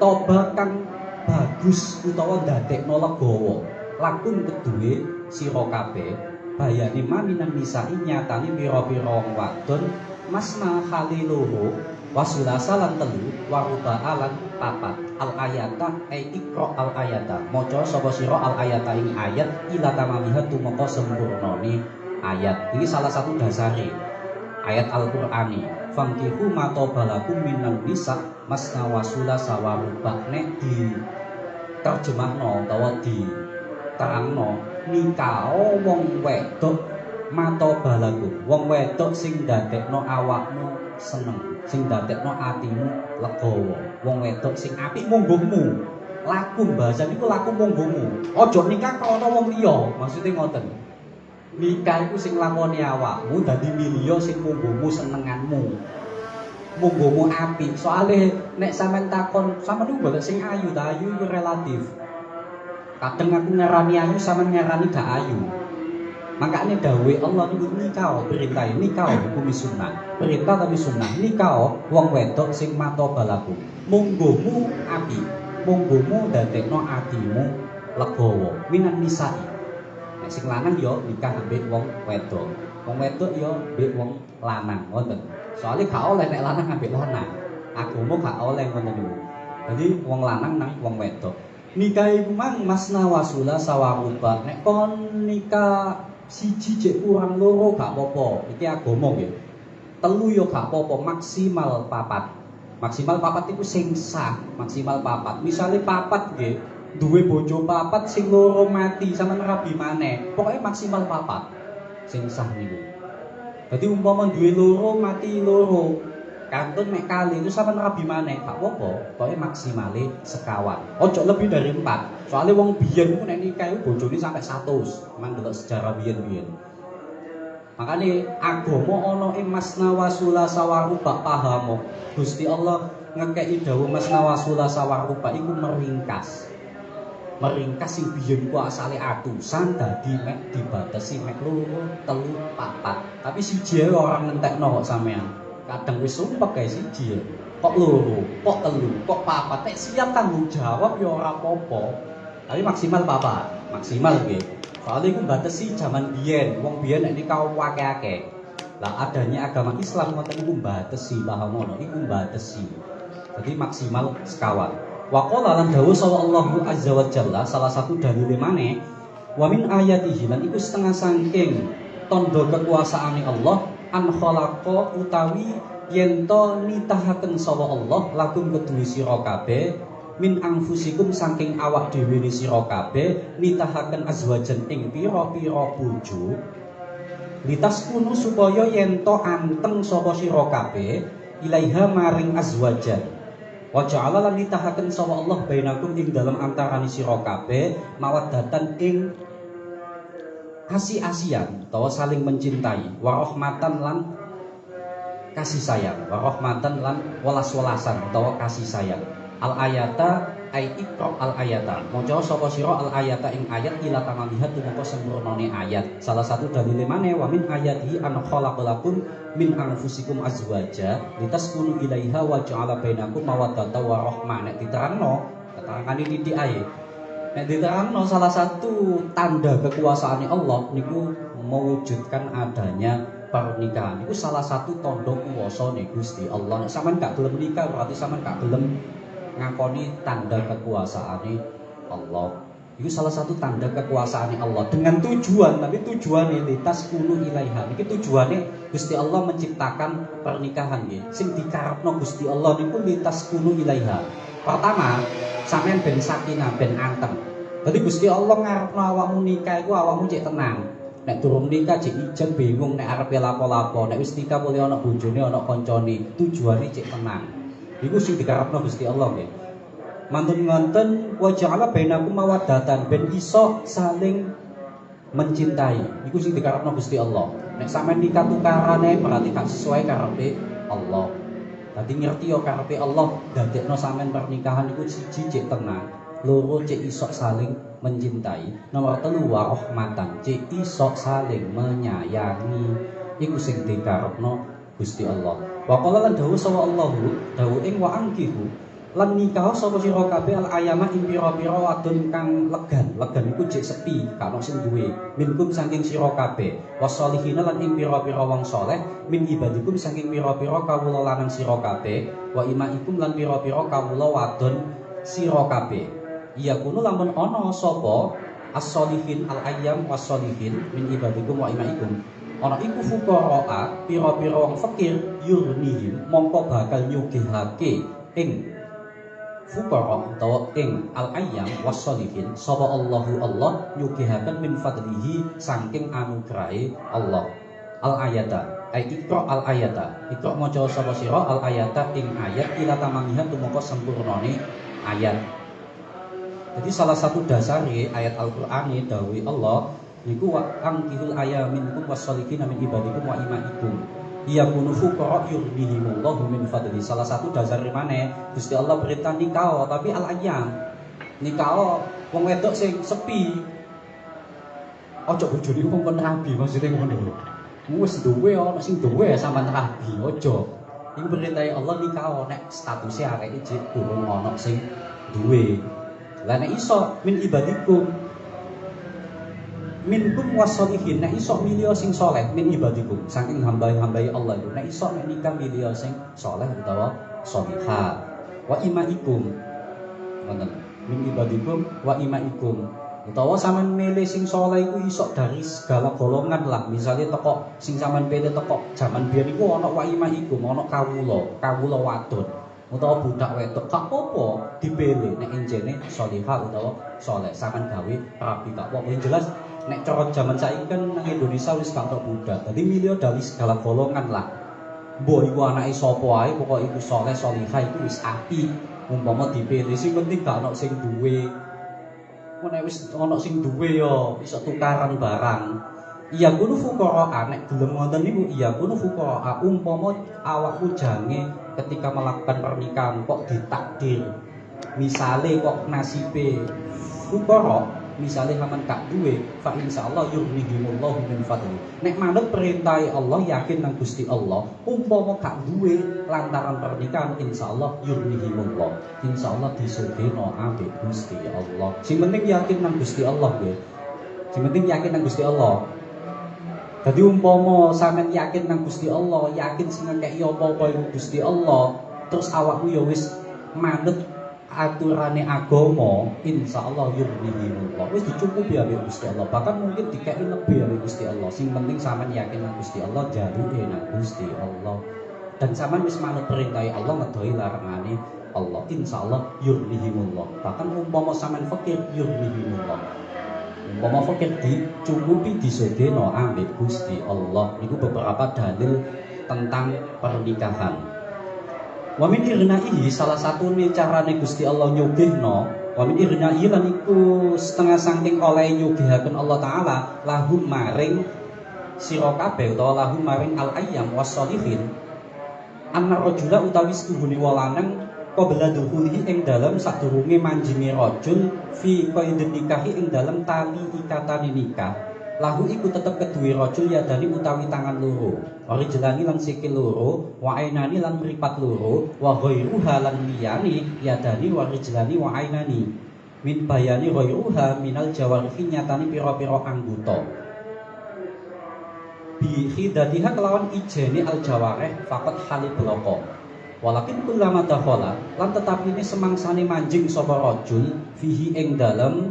A: toba kang bagus utawa ndadekno legawa lakum kedue sira kabeh bayane minan nisa'i nyatane pira-pira wong wadon masna khaliluhu wasulasa lan telu waruba'a lan papat al ayata ikra al ayata maca sapa sira al ayata ing ayat ila tamamiha tumeka sempurnane ayat. Ini salah satu dasare ayat Al-Qur'ani fangkihu ma tabalakum minan nisa masna wasulasa waruba. Nek di terjemahno utawa di terangno nikah wong wedok mato balaku wong wedok sing ndadekno awakmu seneng, sing ndadekno atimu legawa. Wong wedok sing apik monggomu. Laku bahasa niku laku monggomu. Aja nikah krana wong liya, maksude ngoten. Nikah iku sing lakoni awakmu dadi milya sing monggomu senenganmu. Monggomu apik. Soale nek sampean takon, sampean niku boten sing ayu ta, ayu iku relatif. Kadang aku ngarani ayu, sampean ngarani gak ayu. Makanya dawuh Allah niku nikah perintah nikah hukum sunnah. Perintah tapi sunnah nikah wong wedok sing mata balaku. Munggumu api, munggumu dadekno atimu legowo minan nisai. Nek sing lanang yo nikah ambek wong wedok. Wong wedok yo ambek wong lanang, ngoten. Soale gak oleh nek lanang ambek lanang. Agama gak oleh ngoten niku. Jadi wong lanang nang wong wedok. Nikah iku mang masna wasula sawaruba. Nek kon nikah siji jek kurang loro gak apa-apa. Iki agama nggih. Telu yo gak apa-apa, maksimal 4. Maksimal 4 iku sing sah, maksimal 4. Misale 4 nggih, duwe bojo 4 sing loro mati sampean rabi maneh. Pokoke maksimal 4 sing sah niku. Dadi umpama duwe loro mati loro, kantun mek kali itu sampean rabi maneh, gak apa-apa. Pokoke maksimale sekawan. Ojo lebih dari 4. Soalnya wong biyen ku nek nikah iku bojone sampai 100. Mang delok sejarah biyen-biyen. Makane agama ana ing masna wasula sawaruba pahamo. Gusti Allah ngekeki dawuh masna wasula sawaruba iku meringkas. Meringkas sing biyen ku asale atusan dadi mek dibatasi mek loro, telu, 4. Tapi siji ora ngentekno kok sampean. Kadang wis sumpek kae siji. Kok loro, kok telu, kok 4. Nek siap tanggung jawab ya ora apa-apa. Tapi maksimal 4, maksimal nggih. Soalnya iku batasi zaman biyen, wong biyen nek nikah akeh-akeh. Lah adanya agama Islam ngoten iku batasi paham ngono, iku batasi. Jadi maksimal sekawan. Wa qala lan dawuh sallallahu azza wa jalla salah satu dalile maneh wa min ayatihi lan iku setengah saking tanda kekuasaane Allah an khalaqa utawi yen to nitahaken sapa Allah lakum kedue sira kabeh min anfusikum saking awak dhewe sira kabeh nitahaken azwajan ing pira-pira bojo litaskunu supaya yen to anteng sapa sira kabeh ilaiha maring azwajan wa ja'ala lan nitahaken sapa Allah bainakum ing dalam antarane sira kabeh mawaddatan ing kasih-asian utawa saling mencintai wa rahmatan lan kasih sayang wa rahmatan lan welas-welasan utawa kasih sayang. Al ayata ai iqra al ayata. Maca sapa sira al ayata ing ayat ila tamamiha tumeka sempurnane ayat. Salah satu dalile maneh wa min ayatihi an khalaqalakum min anfusikum azwaja litaskunu ilaiha wa ja'ala bainakum mawaddata wa rahmah. Nek diterangno, keterangane titik ae. Nek diterangno salah satu tanda kekuasaane Allah niku mewujudkan adanya pernikahan. Itu salah satu tanda kuwasane Gusti Allah. Nek sampean gak gelem nikah berarti sampean gak gelem ngakoni tanda kekuasaane Allah. Itu salah satu tanda kekuasaane Allah dengan tujuan, tapi tujuane litas kunu ilaiha. Iki tujuane Gusti Allah menciptakan pernikahan nggih. Sing dikarepno Gusti Allah niku litas kunu ilaiha. Pertama, sampean ben sakinah, ben anteng. Dadi Gusti Allah ngarepno awakmu nikah iku awakmu cek tenang. Nek durung nikah cek ijen bingung nek arepe lapo-lapo. Nek wis nikah boleh ana bojone, ana kancane. Tujuane cek tenang. Iku sing dikarepno Gusti Allah nggih. Mantun ngonten wa ja'ala bainakum mawaddatan ben iso saling mencintai. Iku sing dikarepno Gusti Allah. Nek sampean nikah tukarane berarti gak sesuai karepe Allah. Dadi ngerti yo karepe Allah dadekno sampean pernikahan iku siji cek tenang, loro cek iso saling mencintai, nomor 3 wa rahmatan cek iso saling menyayangi. Iku sing dikarepno Gusti Allah. Wa qala lan dawuh sapa Allahu dawuh ing wa angkihu lan nikah sapa sira kabeh al ayama ing pira-pira wadon kang legan. Legan iku jek sepi, gak ono sing duwe. Minkum saking sira kabeh wasolihina lan ing pira-pira wong saleh min ibadikum saking pira-pira kawula lanang sira kabeh wa imaikum lan pira-pira kawula wadon sira kabeh. Iya kuno lamun ana sapa as-solihin al ayyam was-solihin min ibadikum wa imaikum ana iku fuqara pira-pira wong fakir yurnihim mongko bakal nyugihake ing fuqara utawa ing al ayyam was-solihin sapa Allahu Allah nyugihaken min fadlihi saking anugrahe Allah. Al ayata ai ikra al ayata ikra maca sapa sira al ayata ing ayat ila tamamiha tumeka sempurnane ayat. Jadi salah satu dasare ayat Al-Qur'ani dawuh Allah niku wa angkihul ayaminkum was-solihin min ibadikum wa imaikum yakunu fuqara yughnihimullahu min fadli. Salah satu dasar maneh Gusti Allah perintah nikah tapi al-ayyam nikah wong wedok sing sepi Ojo bojone wong kon rabi maksudnya ngono lho. Wis duwe ana sing duwe sampean rabi ojo. Iku perintahe Allah nikah nek statuse areke jek durung ana sing duwe. Lah nek iso min ibadikum minkum wasolihin, nek iso milih sing soleh min ibadikum saking hamba-hambai Allah itu nek iso nek nikah milih sing soleh utawa solihah wa imaikum ngoten min ibadikum wa imaikum utawa sampean milih sing soleh iku iso dari segala golongan lah misalnya teko sing sampean pilih teko jaman biyen iku ana wa imaikum ana kawula wadon utawa budak wedok gak apa-apa dipilih nek enjene solihah utawa soleh sampean gawe rapi gak apa-apa jelas nek cara jaman saiki kan nang Indonesia wis gak tok budak. Dadi milih dari segala golongan lah. Mbok iku anake sapa ae pokoke iku saleh salihah iku wis apik. Umpama dipilih sing penting gak ono sing duwe. Nek wis ono sing duwe ya iso tukaran barang. Iya kudu fuqara nek gelem ngoten niku iya kudu fuqara umpama awakmu jange ketika melakukan pernikahan kok ditakdir. Misale kok nasibe fuqara misalnya haman kak duwe fa insyaallah yughnihimullahu min fadli nek manut perintah Allah yakin nang Gusti Allah umpama kak duwe lantaran pernikahan insyaallah yughnihimullah insyaallah disugihno ambek Gusti Allah sing penting yakin nang Gusti Allah nggih sing penting yakin nang Gusti Allah dadi umpama sampean yakin nang Gusti Allah yakin sing ngekeki apa-apa iku Gusti Allah terus awakmu ya wis manut aturane agama insyaallah yughnihimullah wis dicukupi ambek Gusti Allah bahkan mungkin dikeki lebih ambek Gusti Allah sing penting sampean yakin nang Gusti Allah jaruke nang Gusti Allah dan sampean wis manut perintah Allah ngedohi larangane Allah insyaallah yughnihimullah bahkan umpama sampean fakir yughnihimullah umpama fakir dicukupi disugihno ambek Gusti Allah niku beberapa dalil tentang pernikahan. Wa min irnaihi salah satu nih carane Gusti Allah nyugihno wa min irnaihi lan iku setengah saking oleh nyugihaken Allah taala lahum maring sira kabeh utawa lahum maring al ayyam wassolihin anna rajula utawi setuhune walanang qabla duhulihi ing dalem sadurunge manjingi rajul fi qaidin nikahi ing dalem tali ikatane nikah lahu iku tetep keduwe rajul yadani utawi tangan loro rijlani lan sikil loro wa ainani lan mripat loro wa ghairuha lan liyani yadani wa rijlani wa ainani min bayani ghairuha minal jawarihi nyatani pira-pira anggota bi khidatiha kelawan ijene al jawarih faqat halibloko walakin kullama dakhala lan tetapi ini semangsane manjing sapa rajul fihi ing dalem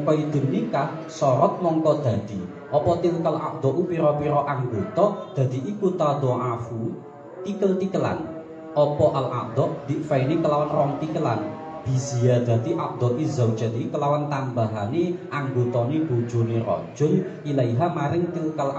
A: qaidun nikah sorot mongko dadi apa tilkal aqdau pira-pira anggota dadi iku tadhaafu tikel-tikelan apa al aqda difaini kelawan rong tikelan biziyadati aqdai zaujati kelawan tambahane anggotane bojone rajul ilaiha maring tilkal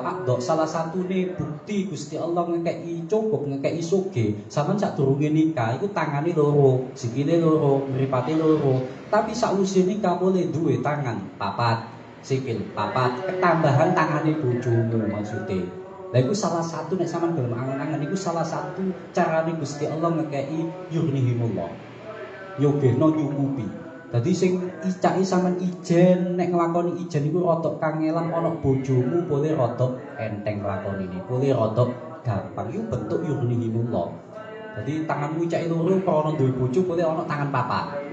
A: aqda salah satune bukti Gusti Allah ngekeki cukup ngekeki sugih sampean sadurunge nikah iku tangane loro sikile loro mripate loro tapi sakwise nikah boleh duwe tangan papat sikil papat ketambahan tangane bojomu maksude lha iku salah satu nek sampean gelem angen-angen iku salah satu carane Gusti Allah ngekeki yughnihimullah yugihno nyukupi. Dadi sing icake sampean ijen nek nglakoni ijen iku rada kangelan ana bojomu boleh rada enteng lakonine, boleh rada gampang. Iku bentuk yughnihimullah. Dadi tanganmu icake loro krana duwe bojo boleh ana tangan papat.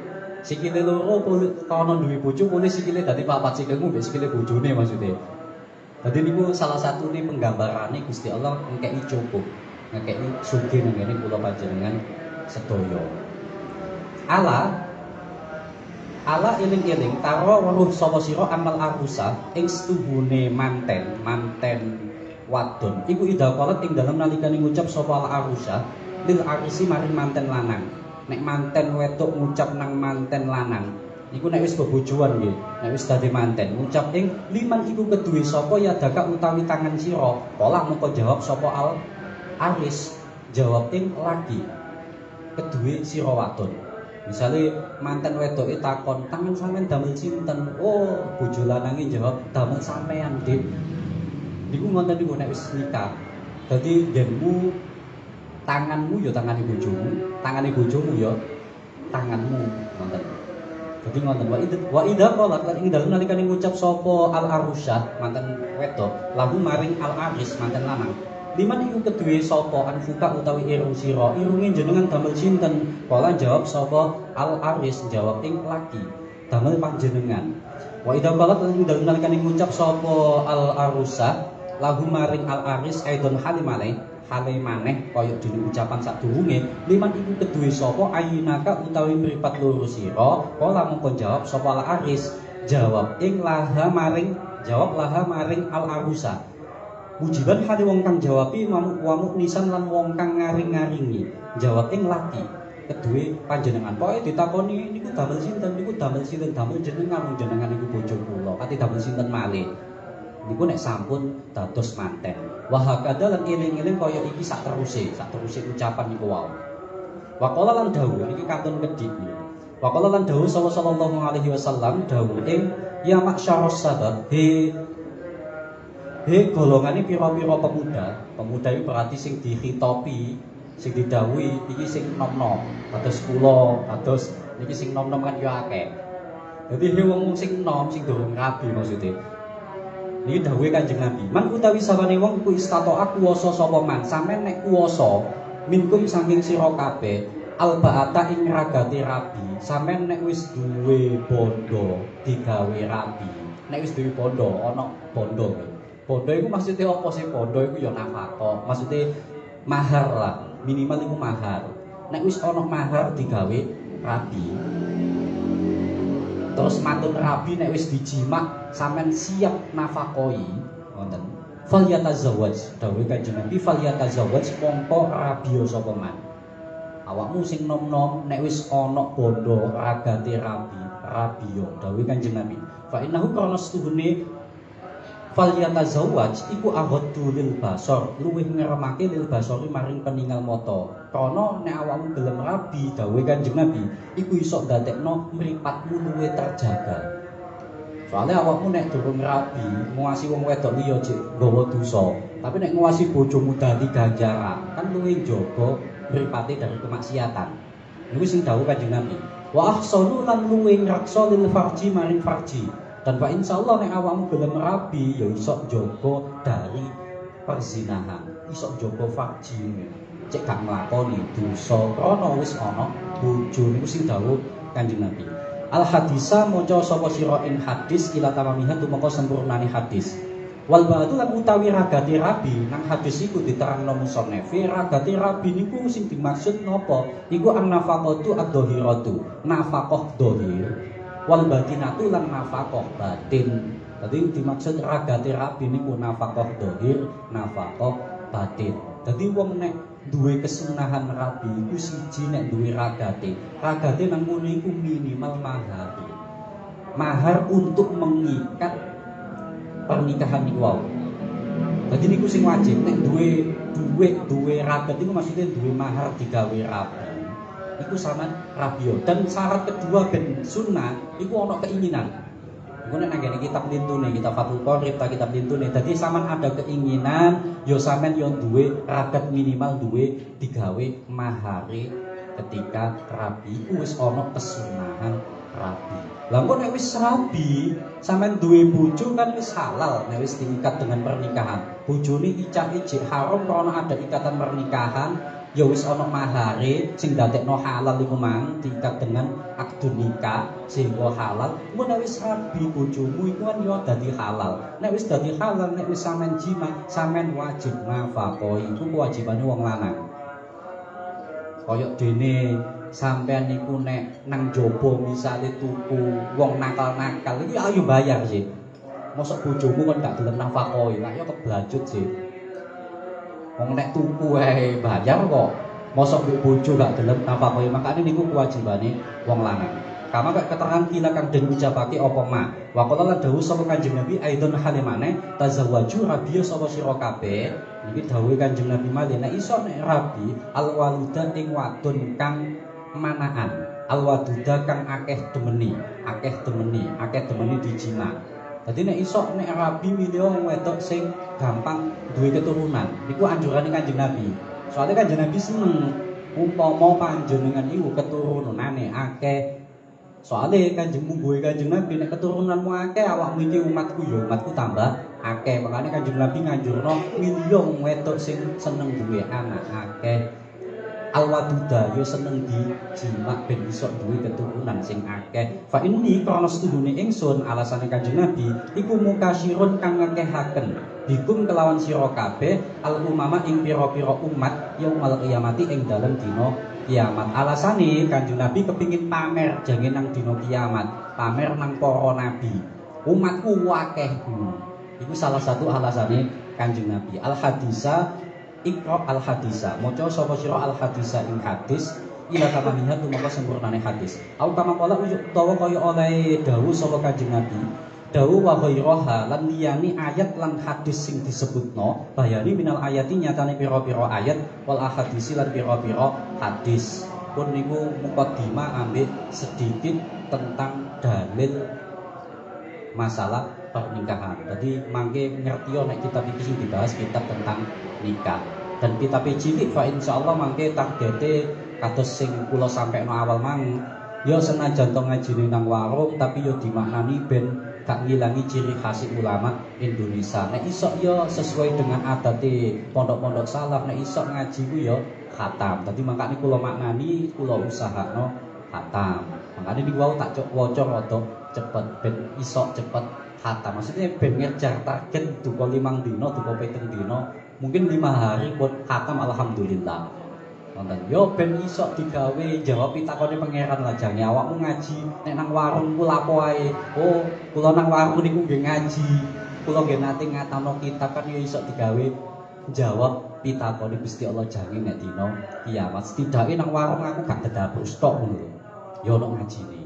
A: Sikile loro boleh krana duwe bojo boleh sikile dadi papat sikilmu mbek sikile bojone maksude. Dadi niku salah satune penggambarane Gusti Allah ngekeki cukup, ngekeki sugih nang ngene kula panjenengan sedaya. Ala eling-eling taro weruh sapa sira amal arusa ing setuhune manten wadon iku ida qalat ing dalem nalikane ngucap sapa al arusa lil arisi maring manten lanang nek manten wedok ngucap nang manten lanang iku nek wis bebojoan nggih nek wis dadi manten ngucap ing liman iku keduwe sapa ya daka utawi tangan sira pola mengko jawab sapa al aris jawab ing lagi keduwe sira wadon. Misalnya mantan wedoke takon tangan sampean damel sinten? Oh, bojo lanange jawab damel sampean, Dik. Niku ngoten niku nek wis nikah. Dadi genmu tanganmu ya tangane bojomu, tangane bojomu ya tanganmu ngoten. Dadi ngoten wa idza qalat lan ing dalem nalikane ngucap sapa al arusyah manten wedok lahu maring al aris manten lanang. Liman iku kedue sapa anfuka utawi irung sira irunge jenengan damel sinten? Kala jawab sapa al aris jawab ing laki damel panjenengan. Wa idza qalat lan ing dalem nalikane ngucap sapa al arusyah lahu maring al aris aidon halimane hale maneh kaya dene ucapan sadurunge liman iku kedue sapa ayinaka utawi mripat loro sira kala mongko jawab sapa al aris jawab laha maring al arusa mujiban hale wong kang jawabi wamuk nisan lan wong kang ngaring-ngaringi jawab laki kedue panjenengan pokoke ditakoni niku damel sinten damel jenengan niku bojo kula ati damel sinten malih niku nek sampun dados manten. Wa hakada lan eling-eling kaya iki sak teruse ucapan niku wae. Wa qala lan dawuh iki kantun kedhik. Wa qala lan dawuh sallallahu alaihi wasallam dawuh ya maksyarus sabab he golongane pira-pira pemuda iki berarti sing dikhitopi sing didhawuhi iki sing nom-nom kados kula kados niki sing nom-nom kan yo akeh. Dadi wong sing nom sing durung rabi maksudnya ini dawuhe Kanjeng Nabi. Man utawi sawane wong iku istatoa kuwasa sapa man. Sampeyan nek kuwasa minkum saking sira kabeh albaata ing ragati rabi. Sampeyan nek wis duwe bondo digawe rabi. Nek wis duwe bondo ana bondo. Bondo iku maksudnya apa sih? Bondo iku ya nafkah. Maksudnya mahar lah. Minimal iku mahar. Nek wis ana mahar digawe rabi. Terus matun rabi nek wis dijimak sampean siap nafakoi wonten falyatazawwaj dawuh Kanjeng Nabi falyatazawwaj mongko rabiya sapa man awakmu sing nom-nom nek wis ana bondo ragate rabiya dawuh Kanjeng Nabi fa innahu kana stuhune falyatazawwaj iku aghaddu lil basar luwih ngremake lil basari maring peningal mata kana nek awakmu gelem rabi dawuh Kanjeng Nabi iku iso ndadekno mripatmu luwih terjaga. Soalnya awakmu nek durung rabi nguwasi wong wedok liya jek nggawa dosa tapi nek nguwasi bojomu dadi ganjaran kan luwih njaga mripate dari kemaksiatan. Niku sing dawuh Kanjeng Nabi wa ahsanu lan luwih ngraksa lil farji maring farji. Dan Pak insyaallah nek awakmu gelem rabi ya iso jaga dari perzinahan, iso jaga farji. Cek gak nglakoni dosa krana wis ana bojo niku sing dawuh Kanjeng Nabi. Al hadisa maca sapa sira ing hadis ila tamamiha tumeka sempurnane hadis. Wal ba'du lan utawi ragati rabi nang hadis iku diterangno musannaf. Ragati rabi niku sing dimaksud napa? Iku an-nafaqatu ad-dhahiratu, nafaqah dhahir. Wal batinatu lan nafaqah batin. Dadi dimaksud ragate rabi niku nafaqah dhahir, nafaqah batin. Dadi wong nek duwe kesunahan rabi iku siji nek duwe ragate. Ragate nang ngene iku minimal mahar. Mahar untuk mengikat pernikahan niku wae. Dadi niku sing wajib nek duwe ragat iku maksudnya duwe mahar digawe rabi. Iku sampean rabio dan syarat kedua ben sunnah iku ana keinginan. Iku nek nang kitab lintune, kitab Fathul Qorib, kitab lintune. Dadi sampean ada keinginan yo sampean yo duwe ragat minimal duwe digawe mahare ketika rabi iku wis ana kesunahan rabi. Lah kok nek wis rabi sampean duwe bojo kan wis halal nek wis diikat dengan pernikahan. Bojone icake jek haram karena ada ikatan pernikahan. Ya wis ana mahare sing dadekno halal iku mang diikat dengan akad nikah sehingga halal. Mun wis rabi bojomu iku kan ya dadi halal. Nek wis dadi halal nek wis sampean jima, sampean wajib nafakoi iku kewajibane wong lanang. Kaya dene sampean niku nek nang jaba misale tuku wong nakal-nakal iki ayo bayar sih. Mosok bojomu kan gak gelem nafakoi, lah ya keblajut sih. Wong nek tuku wae bayar kok. Mosok mbek bojo gak gelem nafakoi, makane niku kewajibane wong lanang. Kama kok keterangan kila kang den ucapake apa ma. Wa qala lan dawuh sapa Kanjeng Nabi aidon halimane tazawwaju rabiya sapa sira kabeh. Niki dawuh Kanjeng Nabi malih nek iso nek rabi alwaluda ing wadon kang manaan. Alwaduda kang akeh demeni dijima. Dadi nek iso nek rabi milih wong wedok sing gampang duwe keturunan. Niku anjurane Kanjeng Nabi. Soalnya Kanjeng Nabi seneng umpama panjenengan iku keturunane akeh Soale Kanjeng mungguhe Kanjeng Nabi nek keturunanmu akeh awakmu iki umatku ya umatku tambah akeh. Makane Kanjeng Nabi nganjurno milih wong wedok sing seneng duwe anak akeh. Alwaduda yo seneng dijimak ben iso duwe keturunan sing akeh. Fa inni krana setungune ingsun alasane Kanjeng Nabi iku mukasirun kang ngakehaken bikum kelawan sira kabeh al umama ing pira-pira umat yaumul kiamati ing dalem dina kiamat. Alasane Kanjeng Nabi kepingin pamer jange nang dina kiamat, pamer nang para nabi. Umatku akeh. Iku salah satu alasane Kanjeng Nabi. Al hadisa Iqra al hadisa, maca sapa sira al hadisa ing hadis ila tamamiha tumeka sempurnane hadis. Au kama qala utawa kaya oleh dawuh sapa Kanjeng Nabi. Dawuh wa ghairaha lan liyani ayat lan hadis sing disebutno, bayani minal ayati nyatane pira-pira ayat wal ahadisi lan pira-pira hadis. Pun niku mukadimah ambek sedikit tentang dalil masalah pernikahan. Jadi mangke ngerti nek kitab iki sing dibahas kitab tentang nikah. Dan kitab cilik fa insyaallah mangke targete kados sing kula sampekno awal mang ya senajan to ngajine nang warung tapi ya dimaknani ben gak ngilangi ciri khas ulama Indonesia. Nek iso ya sesuai dengan adate pondok-pondok salaf, nek iso ngaji ku ya khatam. Dadi makane kula maknani kula usahakno khatam. Makane niku wau tak waca rada cepet ben iso cepet khatam. Maksudnya ben ngejar target duka 5 dina, duka 7 dina, mungkin 5 hari buat khatam alhamdulillah. Wonten yo ben iso digawe jawab pitakone pangeran lah jange awakmu ngaji nek nang warung ku lapo ae. Oh, kula nang warung niku nggih ngaji. Kula nggih nate ngatamno kitab kan yo iso digawe jawab pitakone Gusti Allah jange nek dina kiamat. Setidake nang warung aku gak kedapur stok ngono lho. Yo ono ngajine.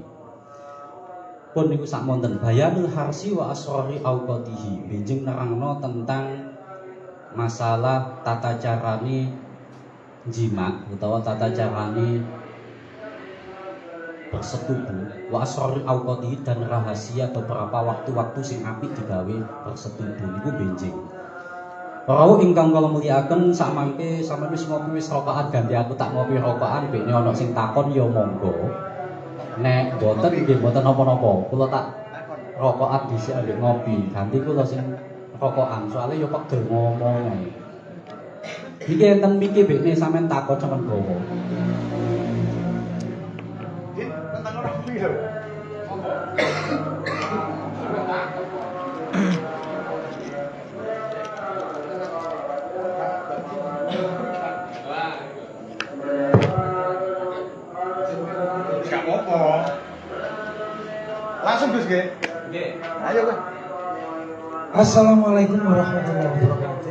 A: Pun niku sakmonten bayanul harsi wa asrari auqatihi. Benjing nerangno tentang masalah tata carane jima utawa tata carane bersetubuh wa asrari auqatihi dan rahasia beberapa waktu-waktu sing apik digawe bersetubuh niku benjing. Rawuh ingkang kula mulyakaken sakmangke sampeyan wis ngopi wis rokokan ganti aku tak ngopi rokokan bekne ana sing takon ya monggo. Nek boten nggih boten napa-napa. Kula tak rokokan dhisik ambek ngopi. Ganti kula sing rokokan soalnya ya pegel ngomong ae. Iki enten miki bekne sampean takon sampean gowo. Nggih, tentang ora kuwi lho.
B: Langsung Gus nggih. Nggih. Ayo Gus.
C: Assalamualaikum warahmatullahi wabarakatuh.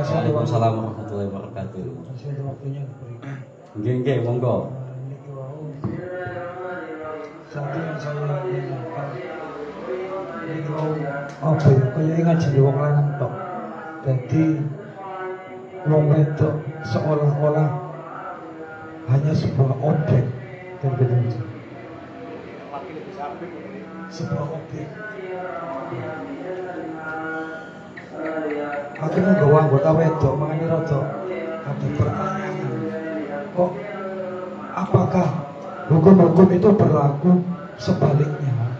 A: Waalaikumsalam warahmatullahi wabarakatuh.
C: Masih ada waktunya diberikan.
A: Nggih, monggo.
C: Niki wau satu yang saya inginkan. Niki wau apa ya? Kaya ngaji wong lanang tok. Jadi wong wedok seolah-olah hanya sebuah objek dan betul. Sebuah objek. Aku nggawa anggota wedok makanya rada ada pertanyaan. Kok apakah hukum-hukum itu berlaku sebaliknya?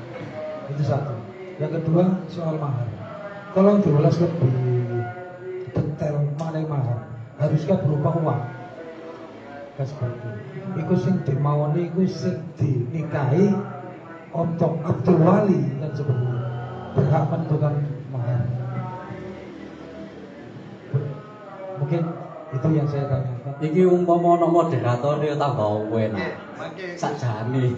C: Itu satu. Yang kedua soal mahar. Tolong diulas lebih detail mengenai mahar. Haruskah berupa uang? Seperti iku sing dimawoni iku sing dinikahi untuk Abdul Wali dan sebagainya berhak menentukan mahar. Mungkin itu yang saya tanyakan.
A: Iki umpama ana moderator ya tambah enak. Sakjane.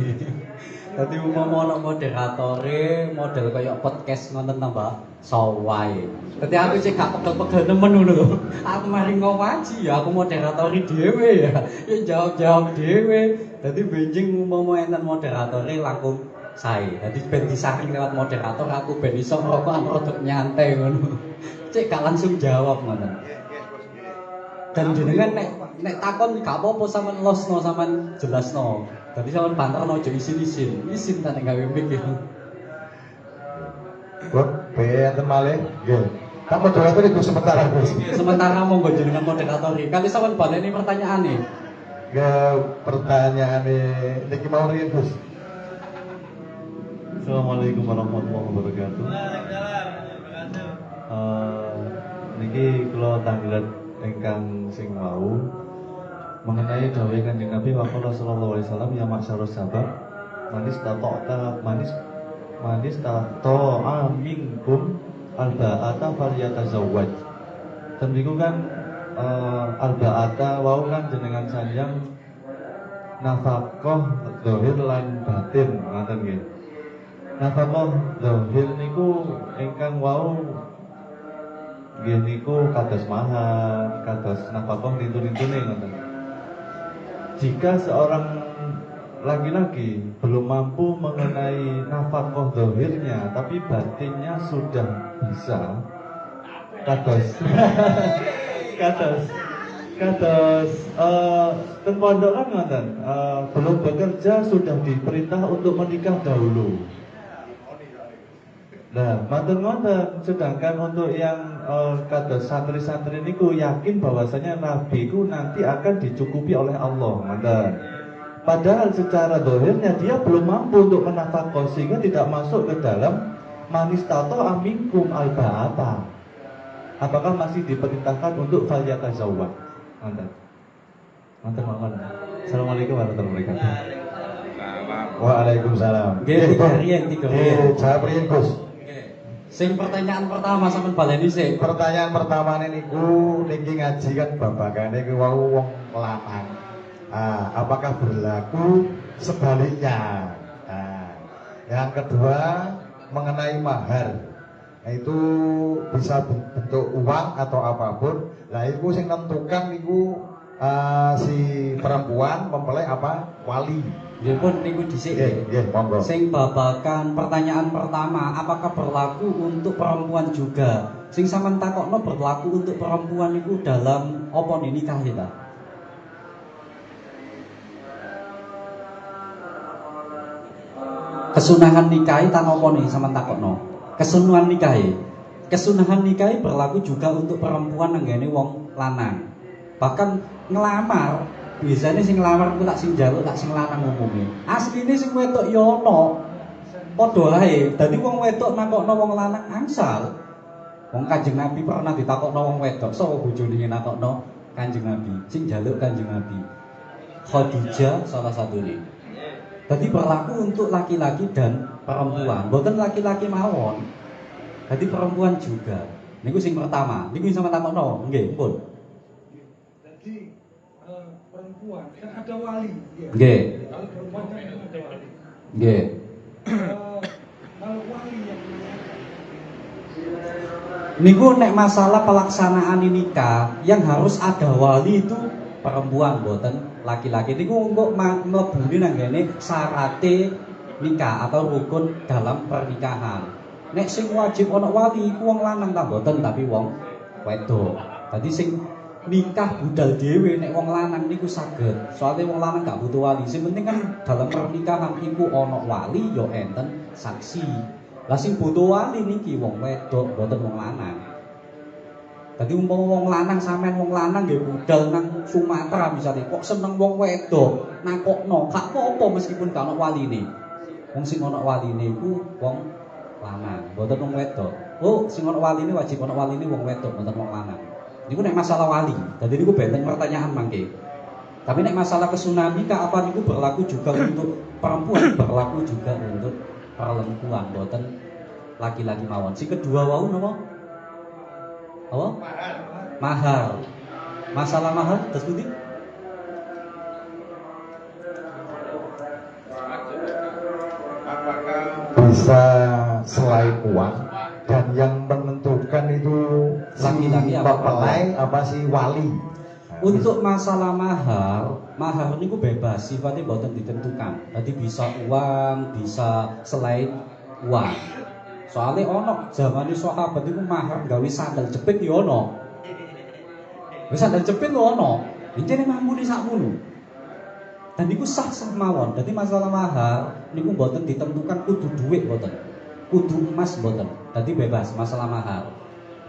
A: Dadi umpama ana moderatore model kaya podcast ngoten tambah sawae. Dadi aku sih gak pegel-pegel nemen ngono lho. Aku mari ngawaji ya aku moderatori dhewe ya. Ya jawab-jawab dhewe. Dadi benjing umpama enten moderatore langkung sae. Dadi ben disaring lewat moderator aku ben iso ngrokokan rada nyantai ngono. Cek gak langsung jawab ngoten. Dan jenengan nek takon gak apa-apa sampean losno sampean jelasno. Dadi sampean banterno aja isin ta nek gawe mic iki.
B: Buat enten malih. Nggih. Tak moderator itu sementara Gus.
A: Sementara monggo jenengan moderator. Kali sampean baleni pertanyaane.
B: Ke pertanyaan niki mau riyen Gus.
D: Assalamualaikum warahmatullahi wabarakatuh. Niki kula tanglet ingkang sing wau mengenai dawuh Kanjeng Nabi waqala sallallahu alaihi wasallam ya masyarus sabab manis tata'a minkum alba'ata falyatazawwaj. Dan niku kan alba'ata wau kan jenengan sayang nafkah zahir lan batin ngoten nggih. Nafkah zahir niku ingkang wau nggih niku kados mahar, kados nafkah rintu-rintune ngoten. Jika seorang laki-laki belum mampu mengenai nafkah zahirnya tapi batinnya sudah bisa kados ten pondok kan ngoten, belum bekerja sudah diperintah untuk menikah dahulu. Nah, ngoten sedangkan untuk yang kados santri-santri niku yakin bahwasanya nabi ku nanti akan dicukupi oleh Allah, ngoten. Padahal secara zahirnya dia belum mampu untuk menafkah sehingga tidak masuk ke dalam manistato aminkum alba'ata. Apakah masih diperintahkan untuk falyatazawwaj? Ngoten. Assalamualaikum warahmatullahi wabarakatuh.
B: Waalaikumsalam.
A: Nggih, tiga riyen.
B: Jawab riyen Gus.
A: Sing pertanyaan pertama sampean baleni sik.
B: Pertanyaan pertama niku niki ngaji kan babakane ku wau wong lanang. Apakah berlaku sebaliknya? Yang kedua mengenai mahar. Nah, itu bisa bentuk uang atau apapun. Nah, itu sing nentukan niku si perempuan mempelai apa? Wali.
A: Nggih pun niku dhisik.
B: Nggih, monggo.
A: Sing babakan pertanyaan pertama, apakah berlaku untuk perempuan juga? Sing sampean takokno berlaku untuk perempuan niku dalam apa nikah ya, ta? Kesunahan nikahi tan apa nih sampean takokno? Kesunahan nikahi. Kesunahan nikahi berlaku juga untuk perempuan nenggene wong lanang. Bahkan ngelamar, biasanya sing ngelamar ku tak sing njaluk tak sing lanang umume. Asline sing wedok ya ana. Padha ae. Dadi wong wedok nakokno wong lanang angsal. Wong Kanjeng Nabi pernah ditakokno wong wedok, sapa bojone nakokno Kanjeng Nabi. Sing njaluk Kanjeng Nabi. Khadijah salah satunya. Jadi berlaku untuk laki-laki dan perempuan, bukan laki-laki mawon. Jadi perempuan juga. Niku sing pertama. Niku sama takokno, nggih, pun.
C: Jadi perempuan kan ada wali. Ya.
A: Nggih.
C: Kalau perempuan kan ada wali.
A: Nggih.
C: Kalau wali yang
A: Niku nek masalah pelaksanaan nikah yang harus ada wali itu perempuan, boten laki-laki. Niku engko mlebune nang ngene syarate nikah atau rukun dalam pernikahan. Nek sing wajib ana wali iku wong lanang ta boten, tapi wong wedok. Dadi sing nikah budal dhewe nek wong lanang niku saged. Soale wong lanang gak butuh wali. Sing penting kan dalam pernikahan iku ana wali ya enten saksi. Lah sing butuh wali niki wong wedok boten wong lanang. Dadi umpama wong lanang sampean wong lanang nggih budal nang Sumatera misalnya kok seneng wong wedok nakokno gak apa-apa meskipun gak ono waline. Wong sing ono waline iku wong lanang, boten wong wedok. Oh, sing ono waline wajib ono waline wong wedok, boten wong lanang. Niku nek masalah wali. Dadi niku benteng pertanyaan mangke. Tapi nek masalah kesunahan nikah apa niku berlaku juga untuk perempuan, berlaku juga untuk perempuan, boten laki-laki mawon. Si kedua wau napa? Apa? Mahar. Masalah mahar terus pundi?
B: Bisa selain uang dan yang menentukan itu
A: Laki-laki
B: si
A: apa
B: mempelai apa si wali.
A: Untuk masalah mahar, mahar niku bebas, sifatnya boten ditentukan. Jadi bisa uang, bisa selain uang. Soalnya ono zamane sahabat iku mahar gawe sandal jepit ya ono. Wis sandal jepit lho ono. Incene mamune sakmono. Dan niku sah-sah mawon. Dadi masalah mahar niku mboten ditentukan kudu dhuwit mboten. Kudu emas mboten. Dadi bebas masalah mahar.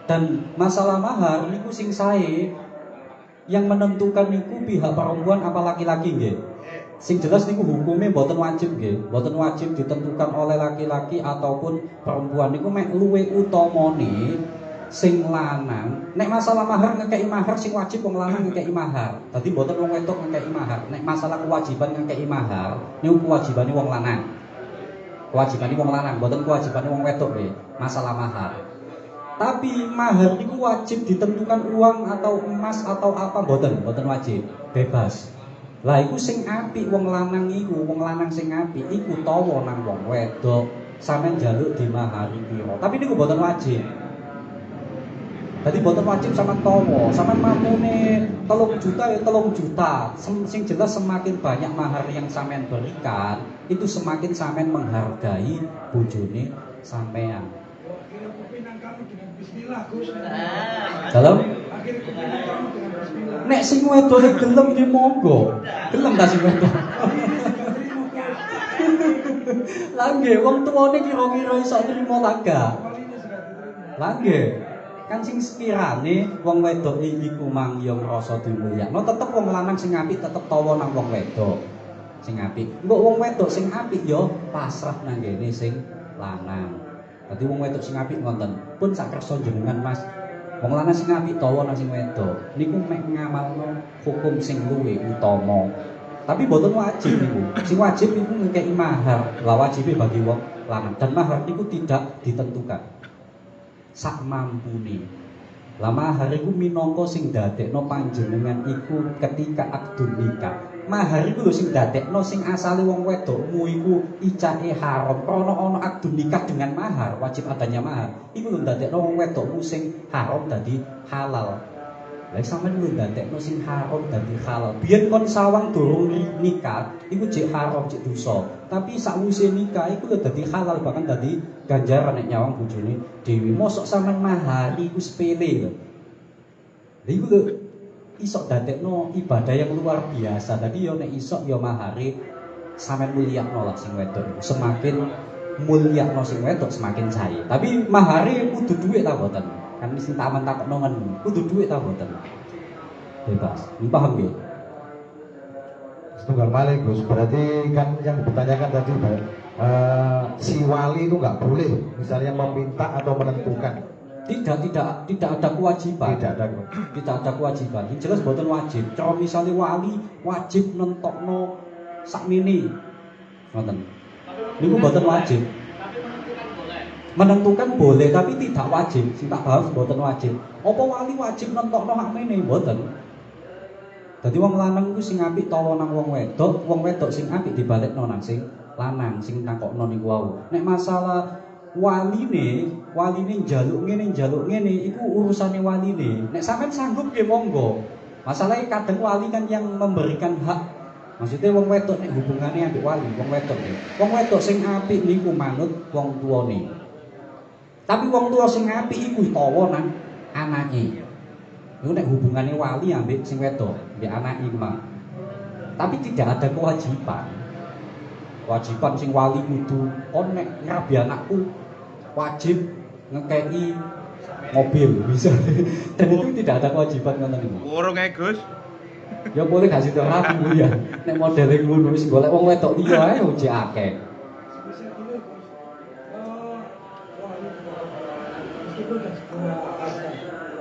A: Dan masalah mahar niku sing sae Yang menentukan niku pihak perempuan apa laki-laki nggih? Sing jelas niku hukumnya mboten wajib nggih, mboten wajib ditentukan oleh laki-laki ataupun perempuan niku mek luwe utamane sing lanang. Nek masalah mahar ngekeki mahar sing wajib wong lanang ngekeki mahar. Dadi mboten wong wedok ngekeki mahar. Nek masalah kewajiban ngekeki mahar niku kewajibane wong lanang. Kewajibane wong lanang, mboten kewajibane wong wedok nggih, masalah mahar. Tapi mahar niku wajib ditentukan uang atau emas atau apa mboten wajib, bebas. Lah iku sing apik wong lanang iku, wong lanang sing apik iku tawa nang wong wedok, sampean njaluk dimahari pira. Tapi niku mboten wajib. Dadi mboten wajib sampean tawa, sampean mampune 3 juta ya 3 juta. Sing jelas semakin banyak mahar yang sampean berikan, itu semakin sampean menghargai bojone sampean.
C: Akhirnya kupinang kamu dengan bismillah Gus.
A: Dalam
C: Akhirnya kupinang kamu dengan bismillah.
A: nek sing wedok gelem nggih monggo. Gelem ta sing wedok? Lah nggih wong tuane kira-kira iso nrimo ta gak?
C: Walinya sudah diterima.
A: Lah nggih. Kan sing sekirane wong wedok iku mang yo ngrasa dimulyakno, tetep wong lanang sing apik tetep tawa nang wong wedok sing apik. Mbok wong wedok sing apik yo pasrah nang ngene sing lanang. Dadi wong wedok sing apik ngoten, pun sak kersa jenengan Mas. Wong lanang sing apik tawa nang sing wedok. Niku mek ngamalno hukum sing luwih utama. Tapi mboten wajib niku. Sing wajib niku ngekeki mahar. Lah wajibe bagi wong lanang dan mahar niku tidak ditentukan. Sak mampune. Lah mahar iku minangka sing dadekno panjenengan iku ketika akdun nikah. Mahar iku lho sing dadekno sing asale wong wedokmu iku icahe haram. Krana ana akdun nikah dengan mahar, wajib adanya mahar. Iku lho dadekno wong wedokmu sing haram dadi halal. Lah sampeyan lho dadekno sing haram dadi halal. Biyen kon sawang durung nikah, iku jek haram, jek dosa. Tapi sakwise nikah iku lho dadi halal, bahkan dadi ganjaran nek nyawang bojone dhewe. Mosok sampean mahari iku sepele lho. Lha iku lho iso dadekno ibadah yang luar biasa. Tadi yo nek iso yo mahari sampean mulyakno lah sing wedok. Semakin mulyakno sing wedok semakin sae. Tapi mahari kudu dhuwit ta mboten? Kan sing taman takokno ngono. Kudu dhuwit ta mboten? Bebas. Ini paham nggih?
B: Setunggal malih Gus, berarti kan yang ditanyakan tadi si wali itu nggak boleh misalnya meminta atau menentukan.
A: Tidak ada kewajiban. Tidak ada kewajiban. Yang jelas mboten wajib. Cara misalnya wali wajib nentokno sakmene. Ngoten. Niku mboten wajib. Menentukan boleh tapi tidak wajib. Sing tak bahas mboten wajib. Apa wali wajib nentokno sakmene? Mboten. Dadi wong lanang ku sing apik tawa nang wong wedok sing apik dibalekno nang sing lanang sing takokno niku wau. Nek masalah waline njaluk ngene iku urusane waline. Nek sampean sanggup nggih monggo. Masalahnya kadang wali kan yang memberikan hak. Maksudnya wong wedok nek hubungane ambek wali, wong wedok nggih. Wong wedok sing apik niku manut wong tuane. Tapi wong tua sing apik iku tawa nang anake. Iku nek hubungane wali ambek sing wedok, ambek anake iku mang. Tapi tidak ada kewajiban. Kewajiban sing wali kudu kon nek ngrabi anakku wajib ngekei mobil bisa. Dan itu tidak ada kewajiban ngoten niku.
E: Urung ae Gus.
A: Ya boleh gak sido rapi ya. Nek modele ngono wis golek wong wedok liya ae ojek akeh.
C: Sebisa ini Gus. Wali meskipun sudah ada.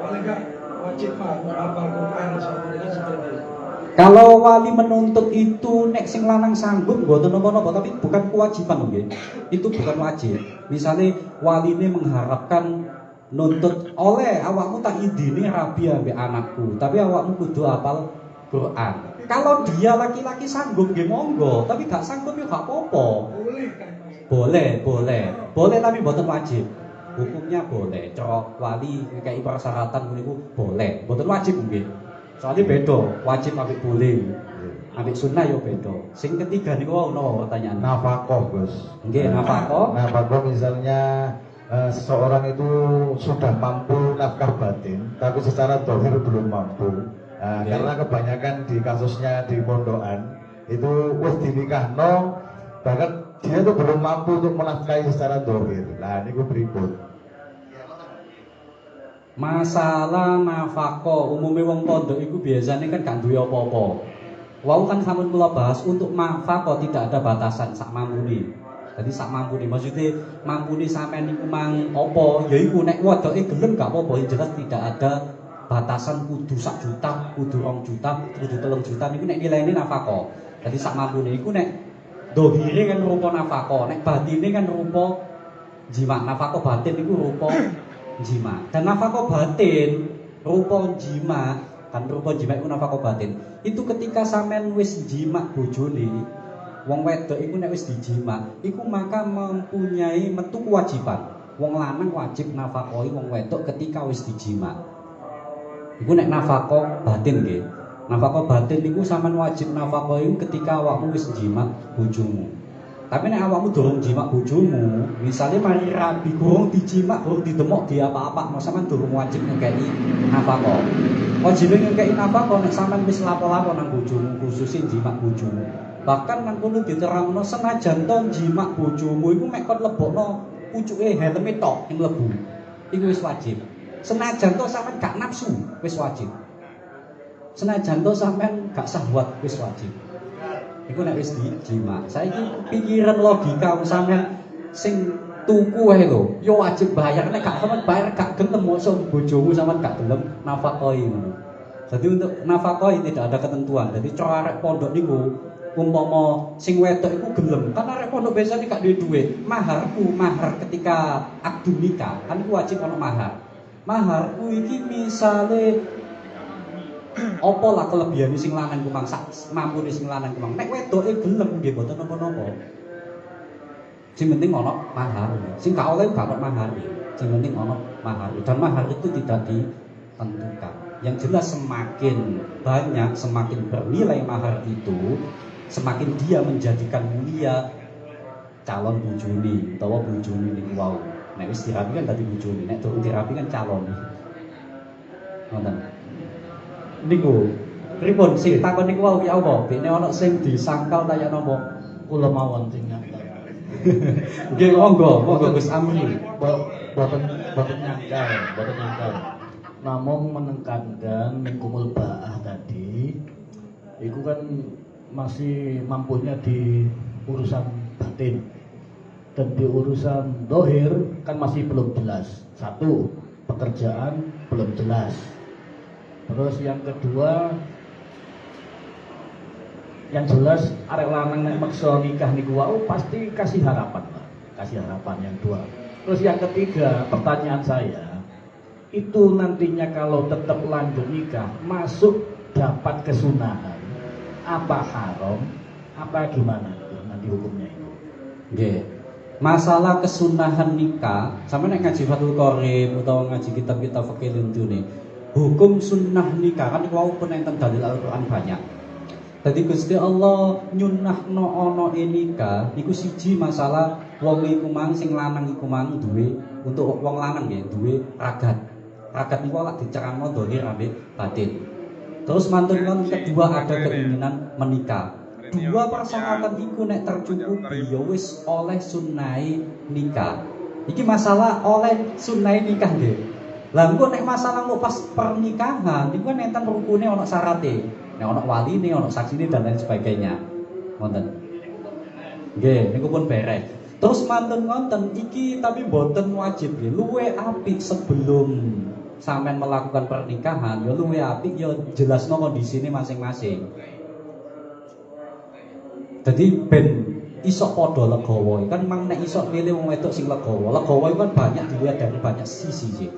C: Wali enggak wajib hafal Quran sebenarnya seperti itu.
A: Kalau wali menuntut itu nek sing lanang sanggup mboten napa-napa tapi bukan kewajiban nggih. Itu bukan wajib. Misalnya waline mengharapkan nuntut oleh awakmu tak idine rabi ambek anakku, tapi awakmu kudu hafal Quran. Kalau dia laki-laki sanggup nggih monggo, tapi gak sanggup ya gak apa-apa.
C: Boleh kan Mas?
A: Boleh tapi mboten wajib. Hukumnya boleh. Cara wali ngekeki persyaratan niku boleh, mboten wajib nggih. Soalnya beda, wajib ambek boleh. Ambek sunnah yo beda. Sing ketiga niku wau napa pertanyaan?
B: Nafkah Gus.
A: Nggih, nafkah.
B: Nafkah misalnya seseorang itu sudah mampu nafkah batin, tapi secara dohir belum mampu. Karena kebanyakan di kasusnya di pondokan itu wis dinikahno, bahkan dia tuh belum mampu untuk menafkahi secara dohir. Nah, ini gue berikut.
A: Masalah nafkah umumnya wong pondok iku biasanya kan gak duwe apa-apa. Wau kan sampun kula bahas untuk nafkah tidak ada batasan sak mampune. Jadi sak mampune maksudnya mampune sampean niku mang apa ya iku nek wedoke gelem gak apa-apa, yang jelas tidak ada batasan kudu 1 juta, kudu 2 juta, kudu 3 juta niku nek nilaine nafkah. Jadi sak mampune iku nek dohire kan rupa nafkah, nek batine kan rupa jima. Nafkah batin niku rupa jima. Dan nafkah batin rupa jima, kan rupa jima iku nafkah batin. Itu ketika sampean wis jima bojone, wong wedok iku nek wis dijima, iku maka mempunyai metu kewajiban. Wong lanang wajib nafkahi wong wedok ketika wis dijima. Iku nek nafkah batin nggih. Nafkah batin niku sampean wajib nafkahi ketika awakmu wis jima bojomu. Tapi nek awakmu durung jima bojomu, misalnya mari rabi durung dijima, durung didemok di apa-apa, mau sampean durung wajib ngekeki nafkah. Wajib ngekeki nafkah nek sampean wis lapo-lapo nang bojomu, khususnya jima bojomu. Bahkan nang kono diterangno senajan to jima bojomu iku mek kon lebokno pucuke helme tok ing lebu. Iku wis wajib. Senajan to sampean gak nafsu, wis wajib. Senajan to sampean gak syahwat, wis wajib. Iku nek wis dijima. Saiki pikiran logika sampean sing tuku wae lho, yo wajib bayar. Nek gak sampean bayar gak gelem mosok bojomu sampean gak gelem nafkahi ngono. Jadi untuk nafkahi tidak ada ketentuan. Jadi cara arek pondok niku umpama sing wedok iku gelem, kan arek pondok biasane gak duwe duit. Maharku, mahar ketika akad nikah, kan iku wajib ono mahar. Maharku iki misale apa lah kelebihane sing lanang kumang sak mampune sing lanang kumang. Nek wedoke gelem nggih mboten napa-napa. Sing penting ono mahar. Sing gak oleh gak ono mahar. Sing penting ono mahar. Dan mahar itu tidak ditentukan. Yang jelas semakin banyak, semakin bernilai mahar itu, semakin dia menjadikan mulia calon bojone utawa bojone niku wau. Nek wis dirapi kan dadi bojone, nek durung dirapi kan calon. Ngoten. Niku pripun sing takon niku wau ya apa? Bene ana sing disangkal kaya napa?
C: Kula mawon sing nyangkal.
A: Nggih monggo Gus Amri.
C: Boten nyangkal. Namung menekankan mingkumul ba'ah tadi itu kan masih mampunya di urusan batin dan di urusan dohir kan masih belum jelas. Satu, pekerjaan belum jelas. Terus yang kedua, yang jelas arek lanang nek maksa nikah niku wau pasti kasih harapan, Pak. Kasih harapan yang dua. Terus yang ketiga, pertanyaan saya, itu nantinya kalau tetap lanjut nikah masuk dapat kesunahan, apa haram, apa gimana itu nanti hukumnya itu?
A: Nggih. Masalah kesunahan nikah, sampe nek ngaji Fathul Qorib utawa ngaji kitab-kitab fikih lintune, hukum sunnah nikah kan wau pun enten dalil Al-Qur'an banyak. Dadi Gusti Allah nyunahno ana nikah niku siji masalah wong iku mang sing lanang iku mang duwe untuk wong lanang nggih duwe ragat. Ragat niku lak dicerangno dohir ambek batin. Terus mantun yang kedua ada keinginan menikah. Dua persyaratan iku nek tercukupi ya wis oleh sunnahe nikah. Iki masalah oleh sunnahe nikah nggih. Lah engko nek masalah mau pas pernikahan niku kan enten rukune ana syarate. Nek ana waline, ana saksine dan lain sebagainya. Ngoten. Nggih, niku pun beres. Terus mantun ngonten iki tapi mboten wajib nggih. Luwe apik sebelum sampean melakukan pernikahan, ya luwe apik ya jelasno kondisine masing-masing. Jadi ben iso padha legawa. Kan mang nek iso milih wong wedok sing legawa. Legawa itu kan banyak dilihat dari banyak sisi sih.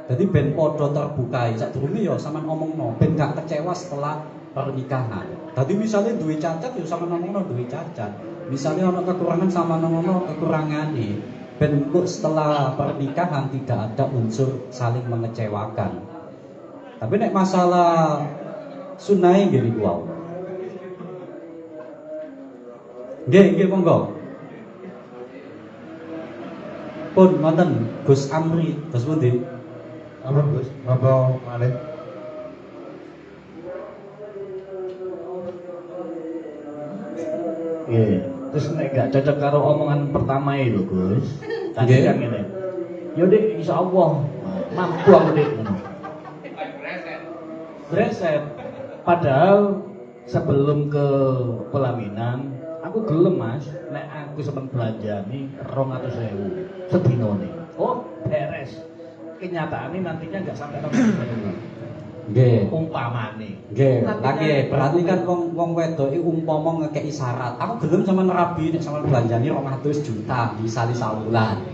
A: Jadi ben padha terbuka. Sadurunge ya sampean omongno ben gak kecewa setelah pernikahan. Tadi misalnya duwe cacat ya sampean omongno duwe cacat. Misalnya ana kekurangan sama omongno kekurangane. Ben kok setelah pernikahan tidak ada unsur saling mengecewakan. Tapi nek masalah sunnah nggih niku wae. Nggih monggo. Pun ngoten Gus Amri, Gus pundi?
B: Apa Gus? Apa malih?
C: Iya. Terus nek gak cocok karo omongan pertama itu Gus. Tadi kan ngene. Ya Dik, insyaallah.
E: mampu aku nek ngono. Breset. Padahal sebelum ke pelaminan aku gelem Mas, nek aku sempat belanjani 200.000 sedinone. Oh, beres. Kenyataannya nantinya nggak sampai 200.000.
A: Nggih.
E: Umpamane.
A: Nggih, lagi berarti kan wong wedok iki umpama ngekeki syarat. Aku gelem sampean rabi nek sampean belanjani 200 juta misale sawulan.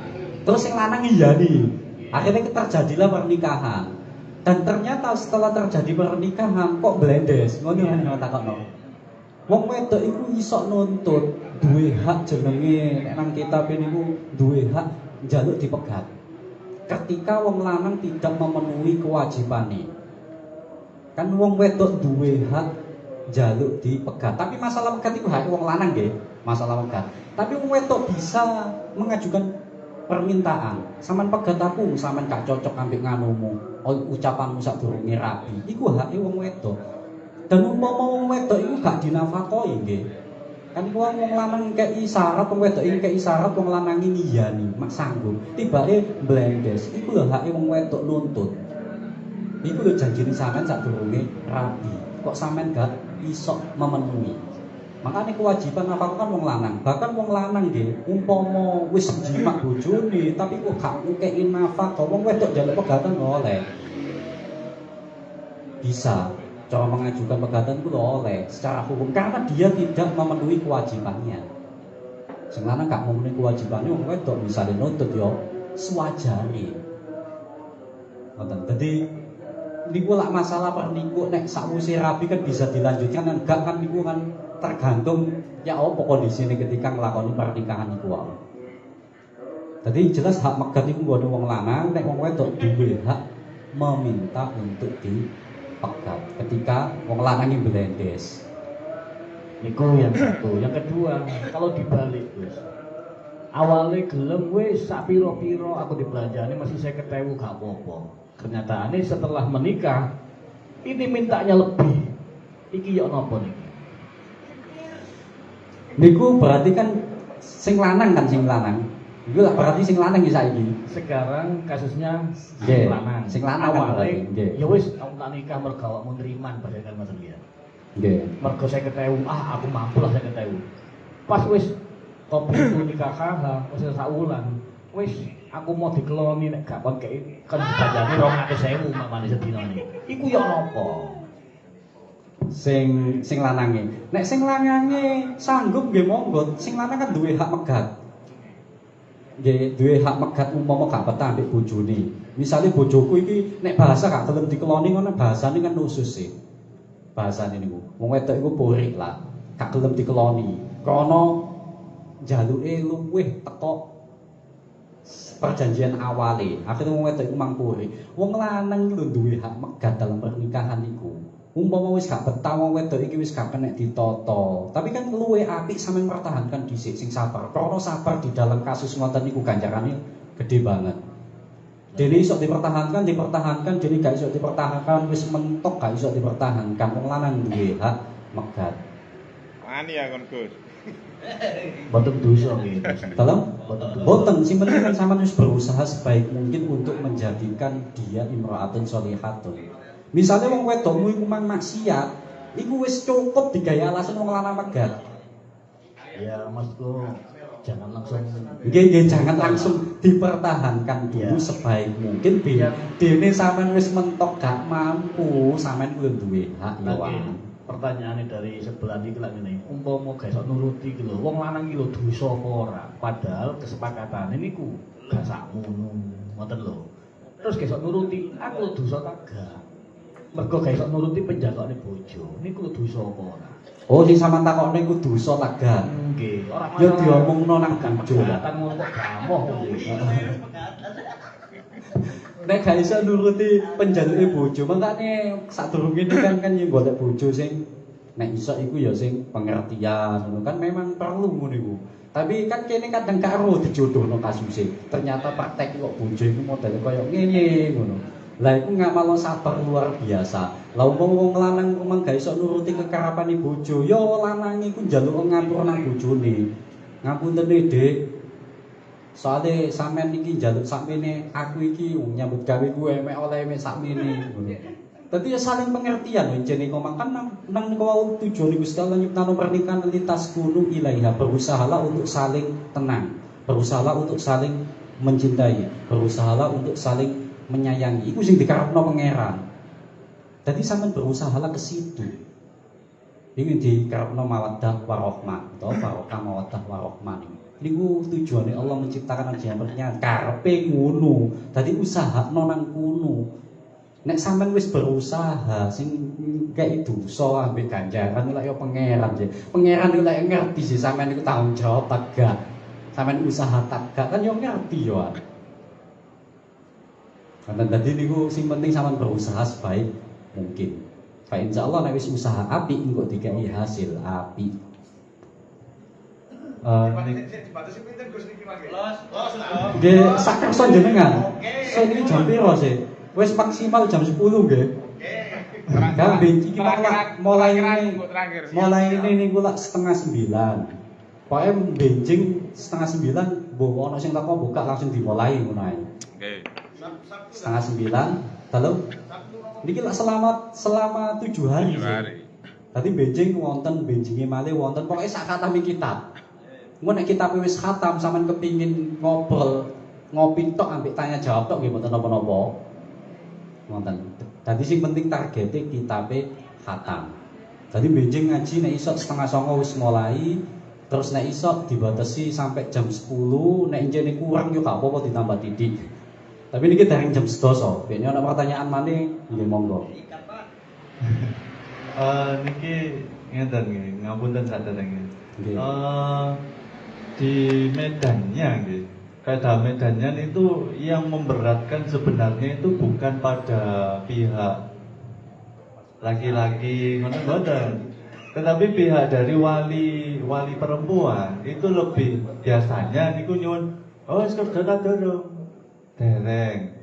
A: Terus sing lanang ngiyani. Akhirnya terjadilah pernikahan. Dan ternyata setelah terjadi pernikahan kok blendes. Ngono yang takokno. Wong wedok iku iso nuntut duwe hak jenenge nek nang kitab niku duwe hak njaluk dipegat. Ketika wong lanang tidak memenuhi kewajibane. Kan wong wedok duwe hak njaluk dipegat. Tapi masalah pegat iku hak wong lanang nggih, masalah pegat. Tapi wong wedok bisa mengajukan permintaan, sampean pegat aku, sampean gak cocok ambek nganumu, ucapanmu sadurunge rabi. Iku hake wong wedok. Dan umpama wong wedok iku gak dinafakoi nggih. Kan iku wong lanang kei syarat, wong wedok iki kei syarat, wong lanang iki ngiyani, mak sanggup. Tibake blendes, iku lho hake wong wedok nuntut. Iku lho janjine sampean sadurunge rabi. Kok sampean gak iso memenuhi. Makanya kewajiban apa kan wong lanang. Bahkan wong lanang nggih, umpama wis jimak bojone tapi kok gak ngekeki nafkah, wong wedok njaluk pegatan oleh. Bisa cara mengajukan pegatan itu oleh secara hukum karena dia tidak memenuhi kewajibannya. Sing lanang gak memenuhi kewajibannya, wong wedok misalnya nuntut yo sewajare. Ngoten. Dadi niku lak masalah perniku nek sakwise rabi kan bisa dilanjutkan kan enggak kan niku kan tergantung ya apa kondisine ketika nglakoni pernikahan niku wae. Dadi jelas hak megat niku nggo wong lanang, nek wong wedok duwe hak meminta untuk dipegat ketika wong lanang iki blendes.
E: Niku yang satu. Yang kedua, kalau dibalik Gus. Awalnya gelem wis sak piro-piro aku dibelanjani masih 50.000 gak apa-apa. Kenyataannya setelah menikah ini mintanya lebih. Iki yo napa niki?
A: Niku berarti kan sing lanang kan sing lanang. Iku lah berarti sing lanang iki saiki.
E: Sekarang kasusnya
A: Nggih,
E: lanang.
A: sing lanang kan berarti.
E: Awalnya
A: Nggih.
E: ya wis aku tak nikah mergo awakmu nriman barengan Mas Liya.
A: Nggih.
E: Mergo 50.000, aku mampu lah 50.000. Pas wis kopi itu nikah wis sak wulan. Wis aku mau dikeloni nek gak kon kei kan dibayani 200.000 mamane sedinane. Iku yo napa?
A: Sing lanange. Nek sing lanange sanggup nggih monggo, sing lanang kan duwe hak megat. Nggih, duwe hak megat umpama gak betah ambek bojone. Misale bojoku iki nek bahasa gak gelem dikeloni ngono bahasane kan khusus sih. Bahasane niku. Wong wedok iku purik lah, gak gelem dikeloni. Krana jaluke luwih teko perjanjian awale. Akhire wong wedok iku mangpuri. Wong lanang lho duwe hak megat dalam pernikahan niku. Umpama wis gak betah wong wedok iki wis gak kena ditata. Tapi kan luwe apik sampeyan pertahankan dhisik sing sabar. Karena sabar di dalam kasus ngoten niku ganjarane gede banget. Dene iso dipertahankan, dene gak iso dipertahankan, wis mentok gak iso dipertahankan. Wong lanang duwe hak megat.
F: Wani ya kon Gus.
E: Boten dosa nggih.
A: Dalam
E: Boten dosa.
A: boten sing penting kan sampeyan wis berusaha sebaik mungkin untuk menjadikan dia imra'atun sholihatun. Misalnya wong wedokmu iku mang maksiat, iku wis cukup digaya alasan wong lanang megat.
E: Ya maksudku jangan langsung
A: Nggih, jangan langsung dipertahankan dulu sebaik mungkin. Dene sampean wis mentok gak mampu, sampean kudu duwe hak ya wae.
E: Pertanyaannya dari sebelah iki lak ngene. Umpama gak iso nuruti iki lho, wong lanang iki lho dosa apa ora? Padahal kesepakatane niku gak sakmono, ngoten lho. Terus gak iso nuruti, aku dosa ta gak? Mergo gak iso nuruti penjakane bojo, niku lho dosa apa ora?
A: Oh, sing sampean takokne iku dosa ta gak?
E: Nggih, ora
A: Ya diomongno nang bojo.
E: Pegatan ngono kok gamoh kuwi.
A: Nek gak iso nuruti penjaluke bojo, mangkane sadurunge kan yo golek bojo sing nek iso iku ya sing pengertian ngono kan memang perlu ngono iku. Tapi kan kene kadang karo dijodohno kasuse. Ternyata praktek kok bojo iku modele koyo ngene ngono. Lah iku ngamal sabar luar biasa. Lah wong lanang kumang gak iso nuruti kekarepane bojo, ya lanang iku njaluk ngatur nang bojone. Ngapunten Dik. Soale sampean iki njaluk sakmene, aku iki nyambut gawe gue mek oleh mek sakmene ngono. Dadi ya saling pengertian jenenge ngomong kan nang niku wau tujuan Gusti Allah nyiptano pernikahan lintas kunu ilaiha, berusahalah untuk saling tenang, berusahalah untuk saling mencintai, berusahalah untuk saling menyayangi. Iku sing dikarepno pangeran. Dadi sampean berusahalah ke situ. Ini dikarepno mawaddah warahmah atau barokah mawaddah warahmah. Niku tujuane Allah menciptakan aja pernikahan karepe ngono. Dadi usahakno nang kono. Nek sampean wis berusaha sing kayak dosa ambek ganjaran lek yo pangeran sih. Pangeran iku lek ngerti sih sampean iku tanggung jawab tak gak. Sampean usaha tak gak kan yo ngerti yo. Karena tadi niku sing penting sampean berusaha sebaik mungkin. Fa insyaallah nek wis usaha apik engko dikai hasil apik.
B: Dibatasi pinten Gus niki mangke?
A: Nggih, sak kersa jenengan. Saya iki jam piro sih? Wis maksimal jam 10 nggih. Kan benci iki mulai ini niku lak 8:30. Pokoke benjing 8:30 mbok ana sing teko buka langsung dimulai ngono ae. Nggih. 8:30 dalu. Niki lak selama 7 hari. Tadi benjing wonten, benjinge malih wonten, pokoke sak khatami kitab. Mun nek kitabe wis khatam sampean kepingin ngobrol, ngopi tok ambek tanya jawab tok nggih mboten napa-napa. Wonten. Dadi sing penting targete kitabe khatam. Dadi benjing ngaji nek iso 8:30 wis mulai, terus nek iso dibatasi sampai jam 10, nek njene kurang yo gak apa-apa ditambah titik. Tapi niki dereng jam 11. Bene ana pertanyaan maneh, nggih monggo.
D: Niki ngeten nggih, ngapunten sadherek nggih.
A: Nggih.
D: Di medannya gitu. Pada medannya itu yang memberatkan sebenarnya itu bukan pada pihak laki-laki ngoten, tetapi pihak dari wali perempuan itu lebih biasanya niku nyuwun, oh wis kerja ta durung? Dereng.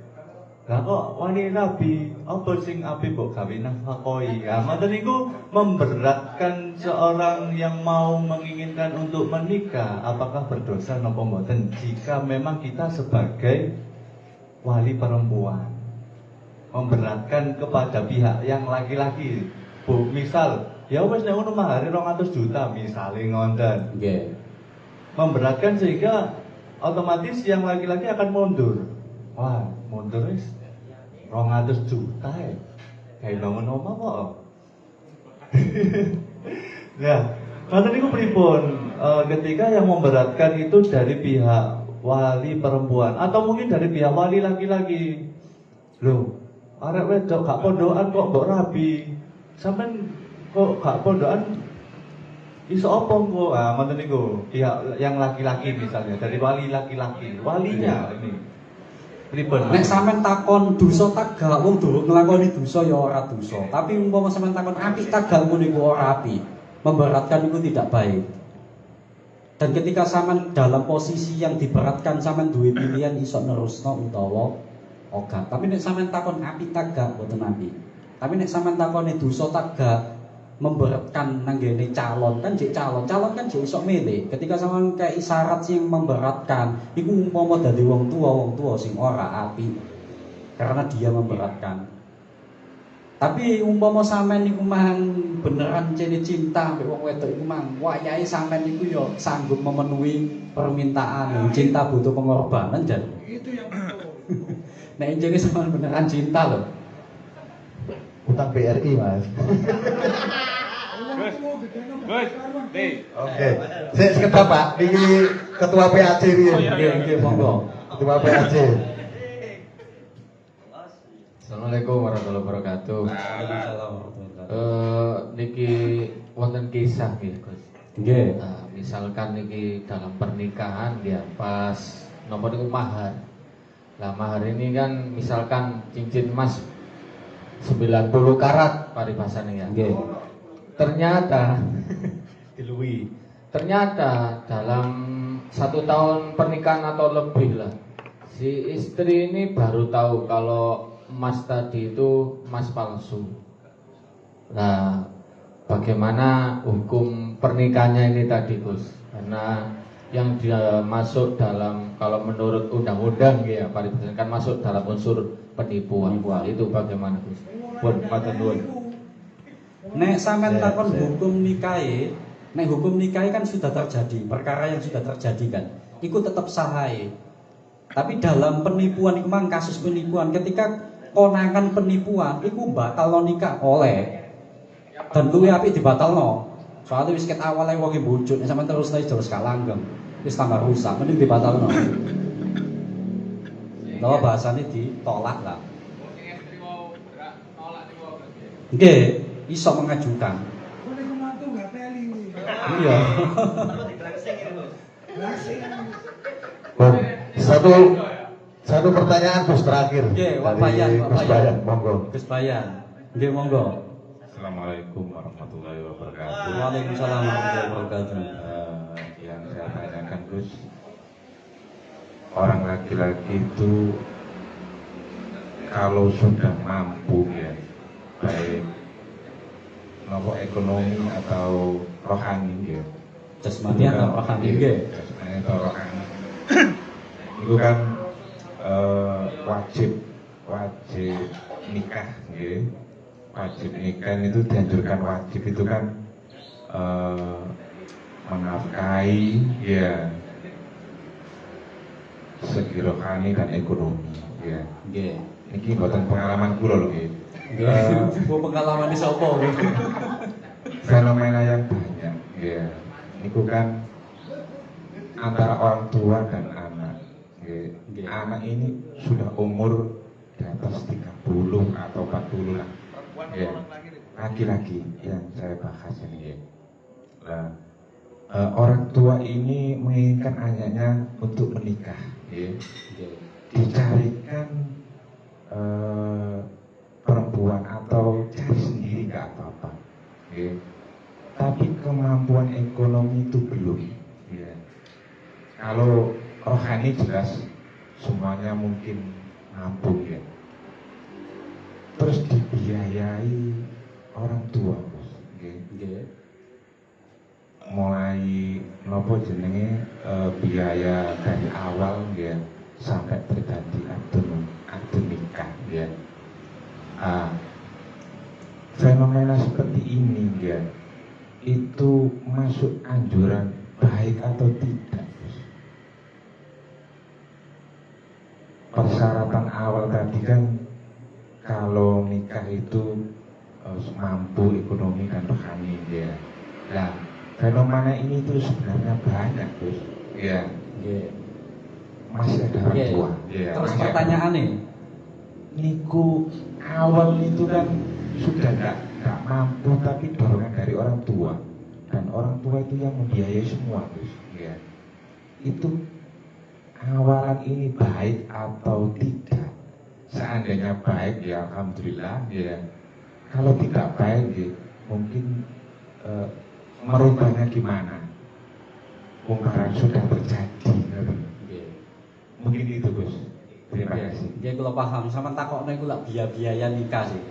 D: Lah kok wali nabi apa sing apik mbok gawe nafkahi. Ya ngoten niku memberatkan seorang yang mau menginginkan untuk menikah, apakah berdosa napa mboten jika memang kita sebagai wali perempuan memberatkan kepada pihak yang laki-laki. Bu, misal ya wis nek ngono mahare 200 juta misale ngoten.
A: Nggih.
D: Memberatkan sehingga otomatis yang laki-laki akan mundur. Wah, mundur wis 200 juta ya. Kayak bangun omah kok. Ya, nanti niku pripun ketika yang memberatkan itu dari pihak wali perempuan atau mungkin dari pihak wali laki-laki. Loh, arek wedok gak pondokan kok mbok rabi. Sampeyan kok gak pondokan iso apa kok? Ah, ngoten niku. Pihak yang laki-laki misalnya dari wali laki-laki. Walinya ini.
A: Nek sampean takon dosa tak gak wong durung nglakoni dosa ya ora dosa. Tapi umpama sampean takon apik tak gak ngono iku ora apik. Memberatkan itu tidak baik. Dan ketika sampean dalam posisi yang diberatkan sampean duwe pilihan iso nerusno utawa ora. Tapi nek sampean takon apik tak gak mboten apik. Tapi nek sampean takone dosa tak gak memberatkan nanggene calon kan calon kan iso milih. Ketika sampean kayak isyarat sing memberatkan iku umpama dadi wong tua sing ora apik karena dia memberatkan. Tapi umpama sampean niku mang beneran cene cinta mbek wong wedok iku mang wayahe sampean niku yo sanggup memenuhi permintaan cinta butuh pengorbanan jan. Itu yang betul. Nek jane sampean beneran cinta loh.
B: Utang BRI Mas.
F: Gus, nih.
B: Oke. Saya sekedar Pak, ini ketua PAC ini.
A: Nggih, monggo.
B: Ketua PAC.
G: Assalamualaikum warahmatullahi wabarakatuh.
A: Waalaikumsalam warahmatullahi wabarakatuh.
G: Niki wonten kisah nggih, Gus.
A: Nggih.
G: Nah, misalkan niki dalam pernikahan ya pas nomor niku mahar. Lah mahar ini kan misalkan cincin emas 90 karat paribasane ya.
A: Nggih.
G: Ternyata dilui. Ternyata dalam 1 tahun pernikahan atau lebih lah, si istri ini baru tahu kalau emas tadi itu emas palsu. Nah, bagaimana hukum pernikahannya ini tadi, Gus? Karena yang dia masuk dalam, kalau menurut undang-undang ya paribasan kan masuk dalam unsur penipuan. Itu bagaimana Gus?
D: Pun matur nuwun.
A: Nek sampean
D: Saya-
A: takon
D: saya-
A: hukum nikahe, nek hukum nikahe kan sudah terjadi, perkara yang sudah terjadi kan, iku tetap sahae. Tapi dalam penipuan iku mang kasus penipuan, ketika konangan penipuan iku batal nikah oleh dan luwih apik dibatalno. Soalnya wis ket awale wong e bujuk, nek sampean terus gak langgeng, wis tambah rusak, mending dibatalno. Bahwa bahasanya ditolak lah. Oke, iso mengajukan.
C: Kok nek mantu gak teli kuwi.
A: Iya.
B: Bung, satu pertanyaan Gus terakhir.
A: Oke, Wak
B: Dari
A: Bayan, Wak
B: Gus
A: Bayan.
B: Bayan, monggo.
A: Gus Bayan. Nggih, monggo.
F: Assalamualaikum warahmatullahi wabarakatuh.
A: Waalaikumsalam warahmatullahi wabarakatuh.
F: Yang saya tanyakan Gus, orang laki-laki itu kalau sudah mampu ya, baik nopo ekonomi atau rohani ya,
A: Jasmani atau rohani nggih.
F: jasmani atau rohani, itu kan wajib nikah ya. Wajib nikah itu dianjurkan wajib itu kan menafkahi ya segi rohani dan ekonomi ya.
A: Nggih.
F: Ini buatan pengalaman kula lho nggih.
A: Nggih. Bu pengalaman sapa nggih?
F: Fenomena yang banyak ya. Niku kan antara orang tua dan anak. Nggih.
A: Nggih.
F: Anak ini sudah umur di atas 30 atau 40 lah. Ya, laki-laki yang saya bahas ini ya. Nah, orang tua ini menginginkan anaknya untuk menikah, ya.
A: Nggih.
F: Dicarikan perempuan atau cari sendiri nggak apa-apa, ya. Tapi kemampuan ekonomi itu belum, ya. Kalau rohani jelas semuanya mungkin mampu ya. Terus dibiayai orang tua, Bos. Nggih.
A: Nggih.
F: Mulai nopo jenenge biaya dari awal ya sampai terjadi akad nikah ya. Fenomena seperti ini ya itu masuk anjuran baik atau tidak, Bos? Persyaratan awal tadi kan kalau nikah itu mampu ekonomi dan rohani ya. Nah, fenomena ini tuh sebenarnya banyak, Gus. Ya,
A: Nggih.
F: masih ada orang
A: Nggih.
F: tua. Ya,
A: Terus
F: masih ada.
A: pertanyaane,
F: Niku awal itu kan sudah nggak mampu tapi dorongan dari orang tua dan orang tua itu yang membiayai semua, Gus. Ya, itu awalan ini baik atau tidak? Seandainya baik ya alhamdulillah ya. Kalau tidak baik ya mungkin merubahnya gimana? Barang sudah terjadi.
A: nggih.
F: Mungkin itu Gus. Terima
A: Nggih.
F: kasih.
A: Nggih kula paham, sampean takokne iku lak biaya nikah sih.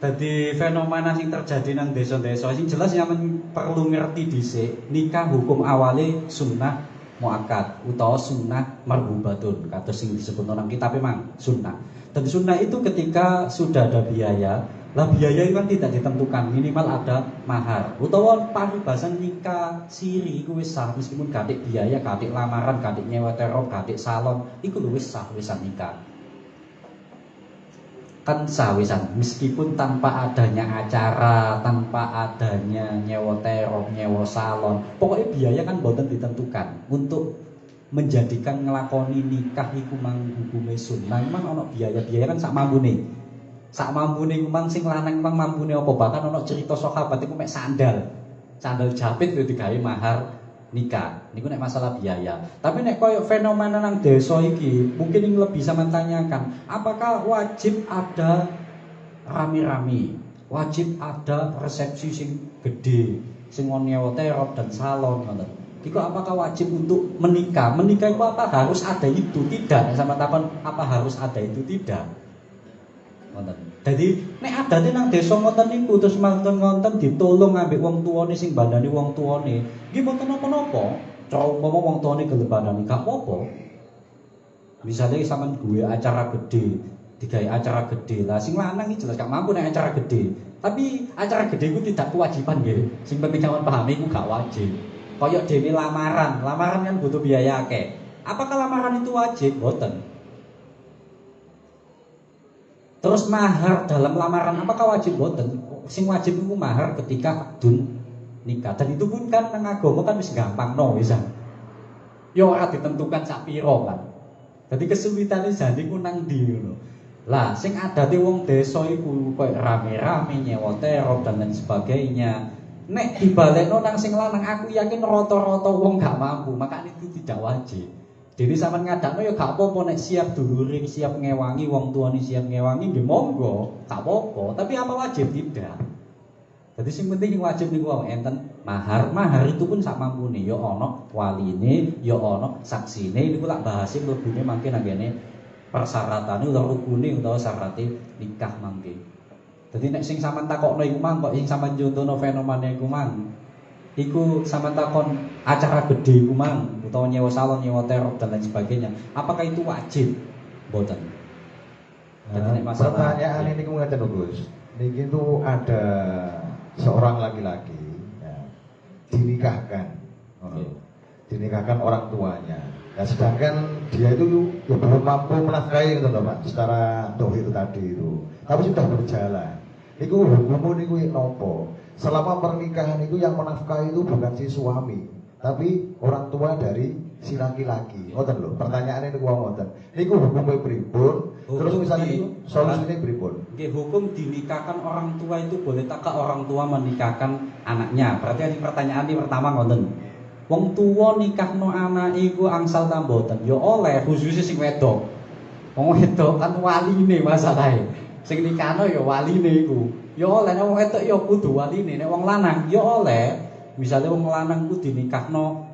A: Dadi fenomena sing terjadi nang desa-desa sing jelas yang perlu ngerti dhisik, nikah hukum awale sunnah muakkad utawa sunnah marhubatun kados sing disebut nang kitab memang sunnah. Dan sunnah itu ketika sudah ada biaya, lah biaya itu kan tidak ditentukan, minimal ada mahar utawa paribasan nikah siri iku wis sah meskipun gatik biaya, gatik lamaran, gatik nyewa terop, gatik salon, iku wis sah wisan nikah. Kan sawisan meskipun tanpa adanya acara, tanpa adanya nyewa terop, nyewa salon, pokoknya biaya kan boten ditentukan untuk menjadikan ngelakoni nikah iku mang hukume sunnah. Memang ono biaya-biaya kan sak mampune. Sak mampune iku mang sing lanang mang mampune apa, bahkan ono cerita sahabat iku mek sandal. Sandal jepit itu digawe mahar nikah. Niku nek masalah biaya. Tapi nek koyo fenomena nang desa iki, mungkin yang lebih sampean tanyakan, apakah wajib ada rami-rami? Wajib ada resepsi sing gede, sing nyewa terop dan salon ngoten. Iku apakah wajib untuk menikah? Menikah itu apa harus ada itu? Tidak. Sama takon apa harus ada itu? Tidak. Ngoten. Jadi nek adate nang desa ngoten niku terus mangken ngonten ditolong ambek wong tuane sing bandani wong tuane, nggih mboten napa-napa. cara umpama wong tuane gelem bandani gak apa-apa. Misalnya sampean gue acara gede, digawe acara gede. Lah sing lanang iki jelas gak mampu nek acara gede. Tapi acara gede itu tidak kewajiban nggih. Sing penting sampean pahami iku gak wajib. Kayak dene lamaran. Lamaran kan butuh biaya akeh. Apakah lamaran itu wajib? Boten. Terus mahar dalam lamaran apakah wajib? Boten. Sing wajib itu mahar ketika akdun nikah. Dan itu pun kan nang agama kan wis gampang no wis. Yo ora ditentukan sak piro kan. Dadi kesulitane jane ku nang ndi ngono. Lah sing adate wong desa iku koyo rame-rame nyewa terop dan lain sebagainya. Nek dibalekno nang sing lanang aku yakin rata-rata wong gak mampu, makanya itu tidak wajib. Dene sampean ngadakno ya gak apa-apa nek siap dulure, siap ngewangi wong tuane siap ngewangi nggih monggo, gak apa-apa, tapi apa wajib tidak. Jadi sing penting wajib niku wong enten mahar. Mahar itu pun sak mampune ya ana waline, ya ana saksine niku lak bahase mlebune mangke nang kene persyaratannya utawa rukune utawa syaratnya nikah mangke. Jadi nek sing sampean takokno iku mang kok sing sampean contohno fenomena iku mang. Iku sampean takon acara gede iku mang utawa nyewa salon, nyewa terop dan lain sebagainya. Apakah itu wajib? Mboten. Jadi nek masalah
B: Pertanyaan ini ngeten Gus. Niki itu ada seorang laki-laki ya, dinikahkan. Dinikahkan orang tuanya. Nah, sedangkan dia itu ya belum mampu menafkahi gitu loh Pak, secara dohir tadi itu. Tapi sudah berjalan. Itu hukumnya itu nopo. Selama pernikahan itu yang menafkahi itu bukan si suami, tapi orang tua dari si laki-laki. Ngoten lho, pertanyaannya niku ngoten. Niku hukumnya pripun? Terus misalnya itu solusinya pripun?
A: Nggih, hukum dinikahkan orang tua itu boleh tak orang tua menikahkan anaknya. Berarti yang pertanyaan ini pertama ngoten. Wong tuwa nikahno anak iku angsal ta mboten? Ya oleh, khususnya sing wedok. Wong wedok kan waline masalahe. Sing nikahno ya waline iku. Ya oleh nek wong wedok ya kudu waline. Nek wong lanang ya oleh. Misalnya wong lanang ku dinikahno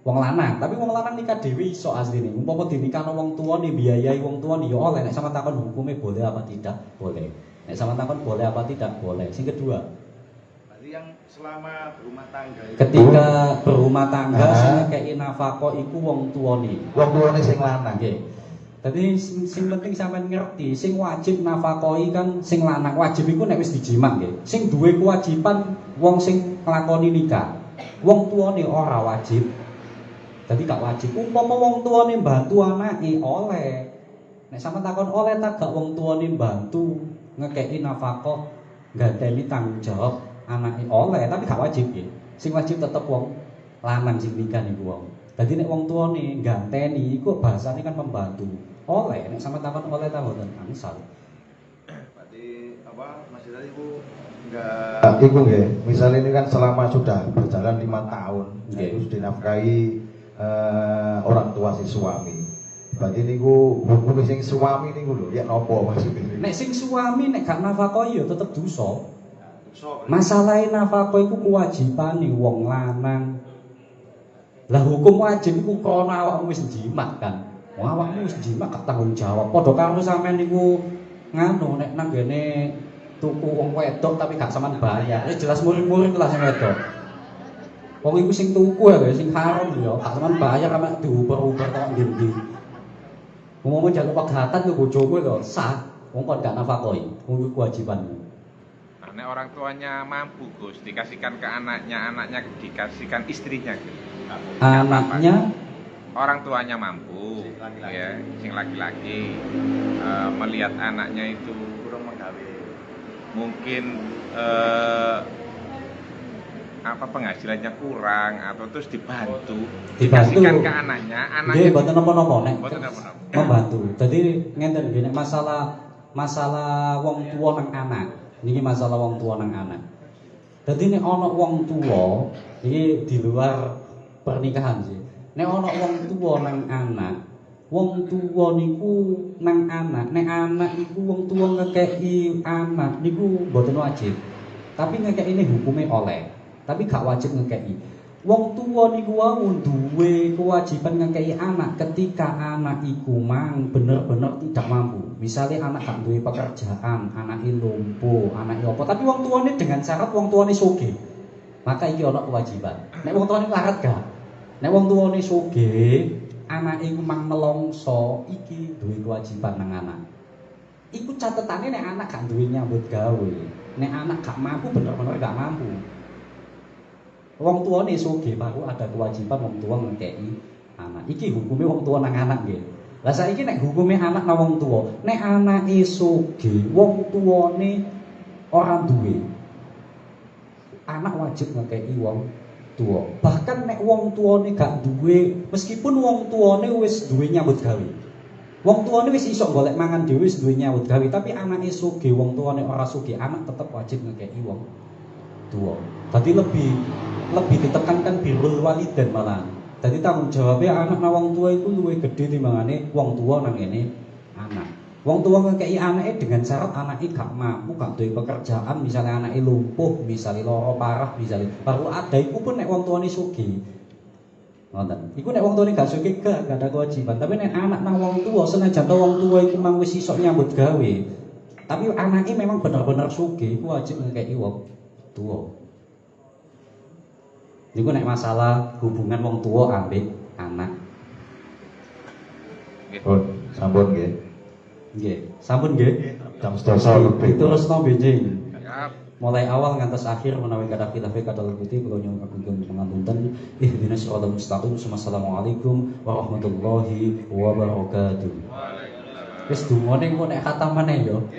A: wong lanang, tapi wong lanang nikah dhewe iso asline. Umpama dinikahno wong tuane biayai wong tuane ya oleh. Nek sampean takon hukumnya boleh apa tidak? Boleh. Nek sampean takon boleh apa tidak? Boleh. Sing kedua,
H: yang selama berumah tangga itu.
A: Ketika berumah tangga sing ngekeki nafkah iku wong tuane.
B: Wong tuane sing lanang.
A: Nggih. Dadi sing penting sampean ngerti, sing wajib nafkahi kan sing lanang. Wajib iku nek wis dijimak nggih. Sing duwe kewajiban wong sing nglakoni nikah. Wong tuane ora wajib. Dadi gak wajib. Umpama wong tuane mbantu anake oleh. Nek sampean takon oleh tak gak wong tuane mbantu ngekeki nafkah, ngganteni tanggung jawab anake oleh, tapi gak wajib ya. Sing wajib tetep wong lanang sing nikah niku wong. Dadi nek wong tuane ngganteni iku bahasane kan membantu. Oleh nek sampean takon oleh ta mboten angsal.
H: Berarti apa Mas Rizal itu
B: Iku nggih, misalnya ini kan selama sudah berjalan 5 tahun, itu dinafkahi orang tua si suami. Berarti niku hukum sing suami niku lho, ya nopo maksudnya?
A: Nek sing suami nek gak nafkahi ya tetep dosa. Masalahe nafkah iku kewajibane wong lanang. Lah hukum wajib iku krana awakmu wis jimat kan. Wong awakmu wis jimat gak tanggung jawab. Padha karo sampean niku nganu nek nang gene tuku wong wedok tapi gak sampean bayar. Ya jelas murid-murid lah sing wedok. Wong iku sing tuku ya sing haram ya gak sampean bayar amek diuber-uber kok ndi-ndi. Wong mau jaluk pegatan ke bojoku lho sah. Wong kok gak nafkahi. Wong iku kewajibanmu.
F: Nek orang tuanya mampu Gus, dikasihkan ke anaknya, anaknya dikasihkan istrinya gitu.
A: Anaknya
F: orang tuanya mampu, ya, sing laki-laki melihat anaknya itu kurang menggawe, mungkin apa penghasilannya kurang atau terus dibantu, dikasihkan ke anaknya,
A: nggih mboten napa-napa nek
F: mboten napa-napa.
A: membantu. Dadi ngenten nggih nek masalah wong tuwa nang anak. Niki masalah wong tua nang anak. Dadi nek ana wong tua, iki di luar pernikahan sih. Nek ana wong tua nang anak, wong tua niku nang anak, nek anak iku wong tua ngekeki anak niku mboten wajib. Tapi ngekeki ini hukume oleh, tapi gak wajib ngekeki. Wong tua niku wau duwe kewajiban ngekeki anak ketika anak iku mang bener-bener tidak mampu. Misalnya anak gak duwe pekerjaan, anake lumpuh, anake apa, tapi wong tuane dengan syarat wong tuane sugih. Maka iki ana kewajiban. Nek wong tuane larat gak? Nek wong tuwane sugih, anake iku mang nelongso, iki duwe kewajiban nang anak. Iku catetane nek anak gak duwe nyambut gawe. Nek anak gak mampu bener-bener gak mampu. Wong tuane sugih baru ada kewajiban wong tua ngekeki anak. Iki hukume wong tua nang anak nggih. Lah saiki nek hukume anak nang wong tua, nek anake sugih, wong tuane ora duwe. Anak wajib ngekeki wong tua. Bahkan nek wong tuane gak duwe, meskipun wong tuane wis duwe nyambut gawe. Wong tuane wis iso golek mangan dhewe wis duwe nyambut gawe, tapi anake sugih, wong tuane ora sugih, anak tetep wajib ngekeki wong tua. Dadi lebih ditekankan birrul walidain malah. Dadi tanggung jawabnya anak nang wong tua itu luwih gedhe timbangane wong tua nang ngene anak. Wong tua ngekeki anake dengan syarat anake gak mampu, gak duwe pekerjaan, misalnya anake lumpuh, misalnya lara parah, misalnya baru ada iku pun nek wong tuane sugih. Ngoten. Iku nek wong tuane gak sugih gak ada kewajiban. Tapi nek anak nang wong tua senajan wong tua iku mang wis iso nyambut gawe, tapi anake memang bener-bener sugih, iku wajib ngekeki wong tua. Niku nek masalah hubungan wong tua ambek anak.
B: Pun sampun nggih.
A: Nggih, sampun nggih.
B: Jam 12 lebih.
A: Terusno benjing. Mulai awal ngantos akhir menawi kada khilaf kada putih kula nyuwun agung pangapunten. Ihdinas shiratal mustaqim. Assalamualaikum warahmatullahi wabarakatuh. Wis dungane engko nek khatam meneh yo.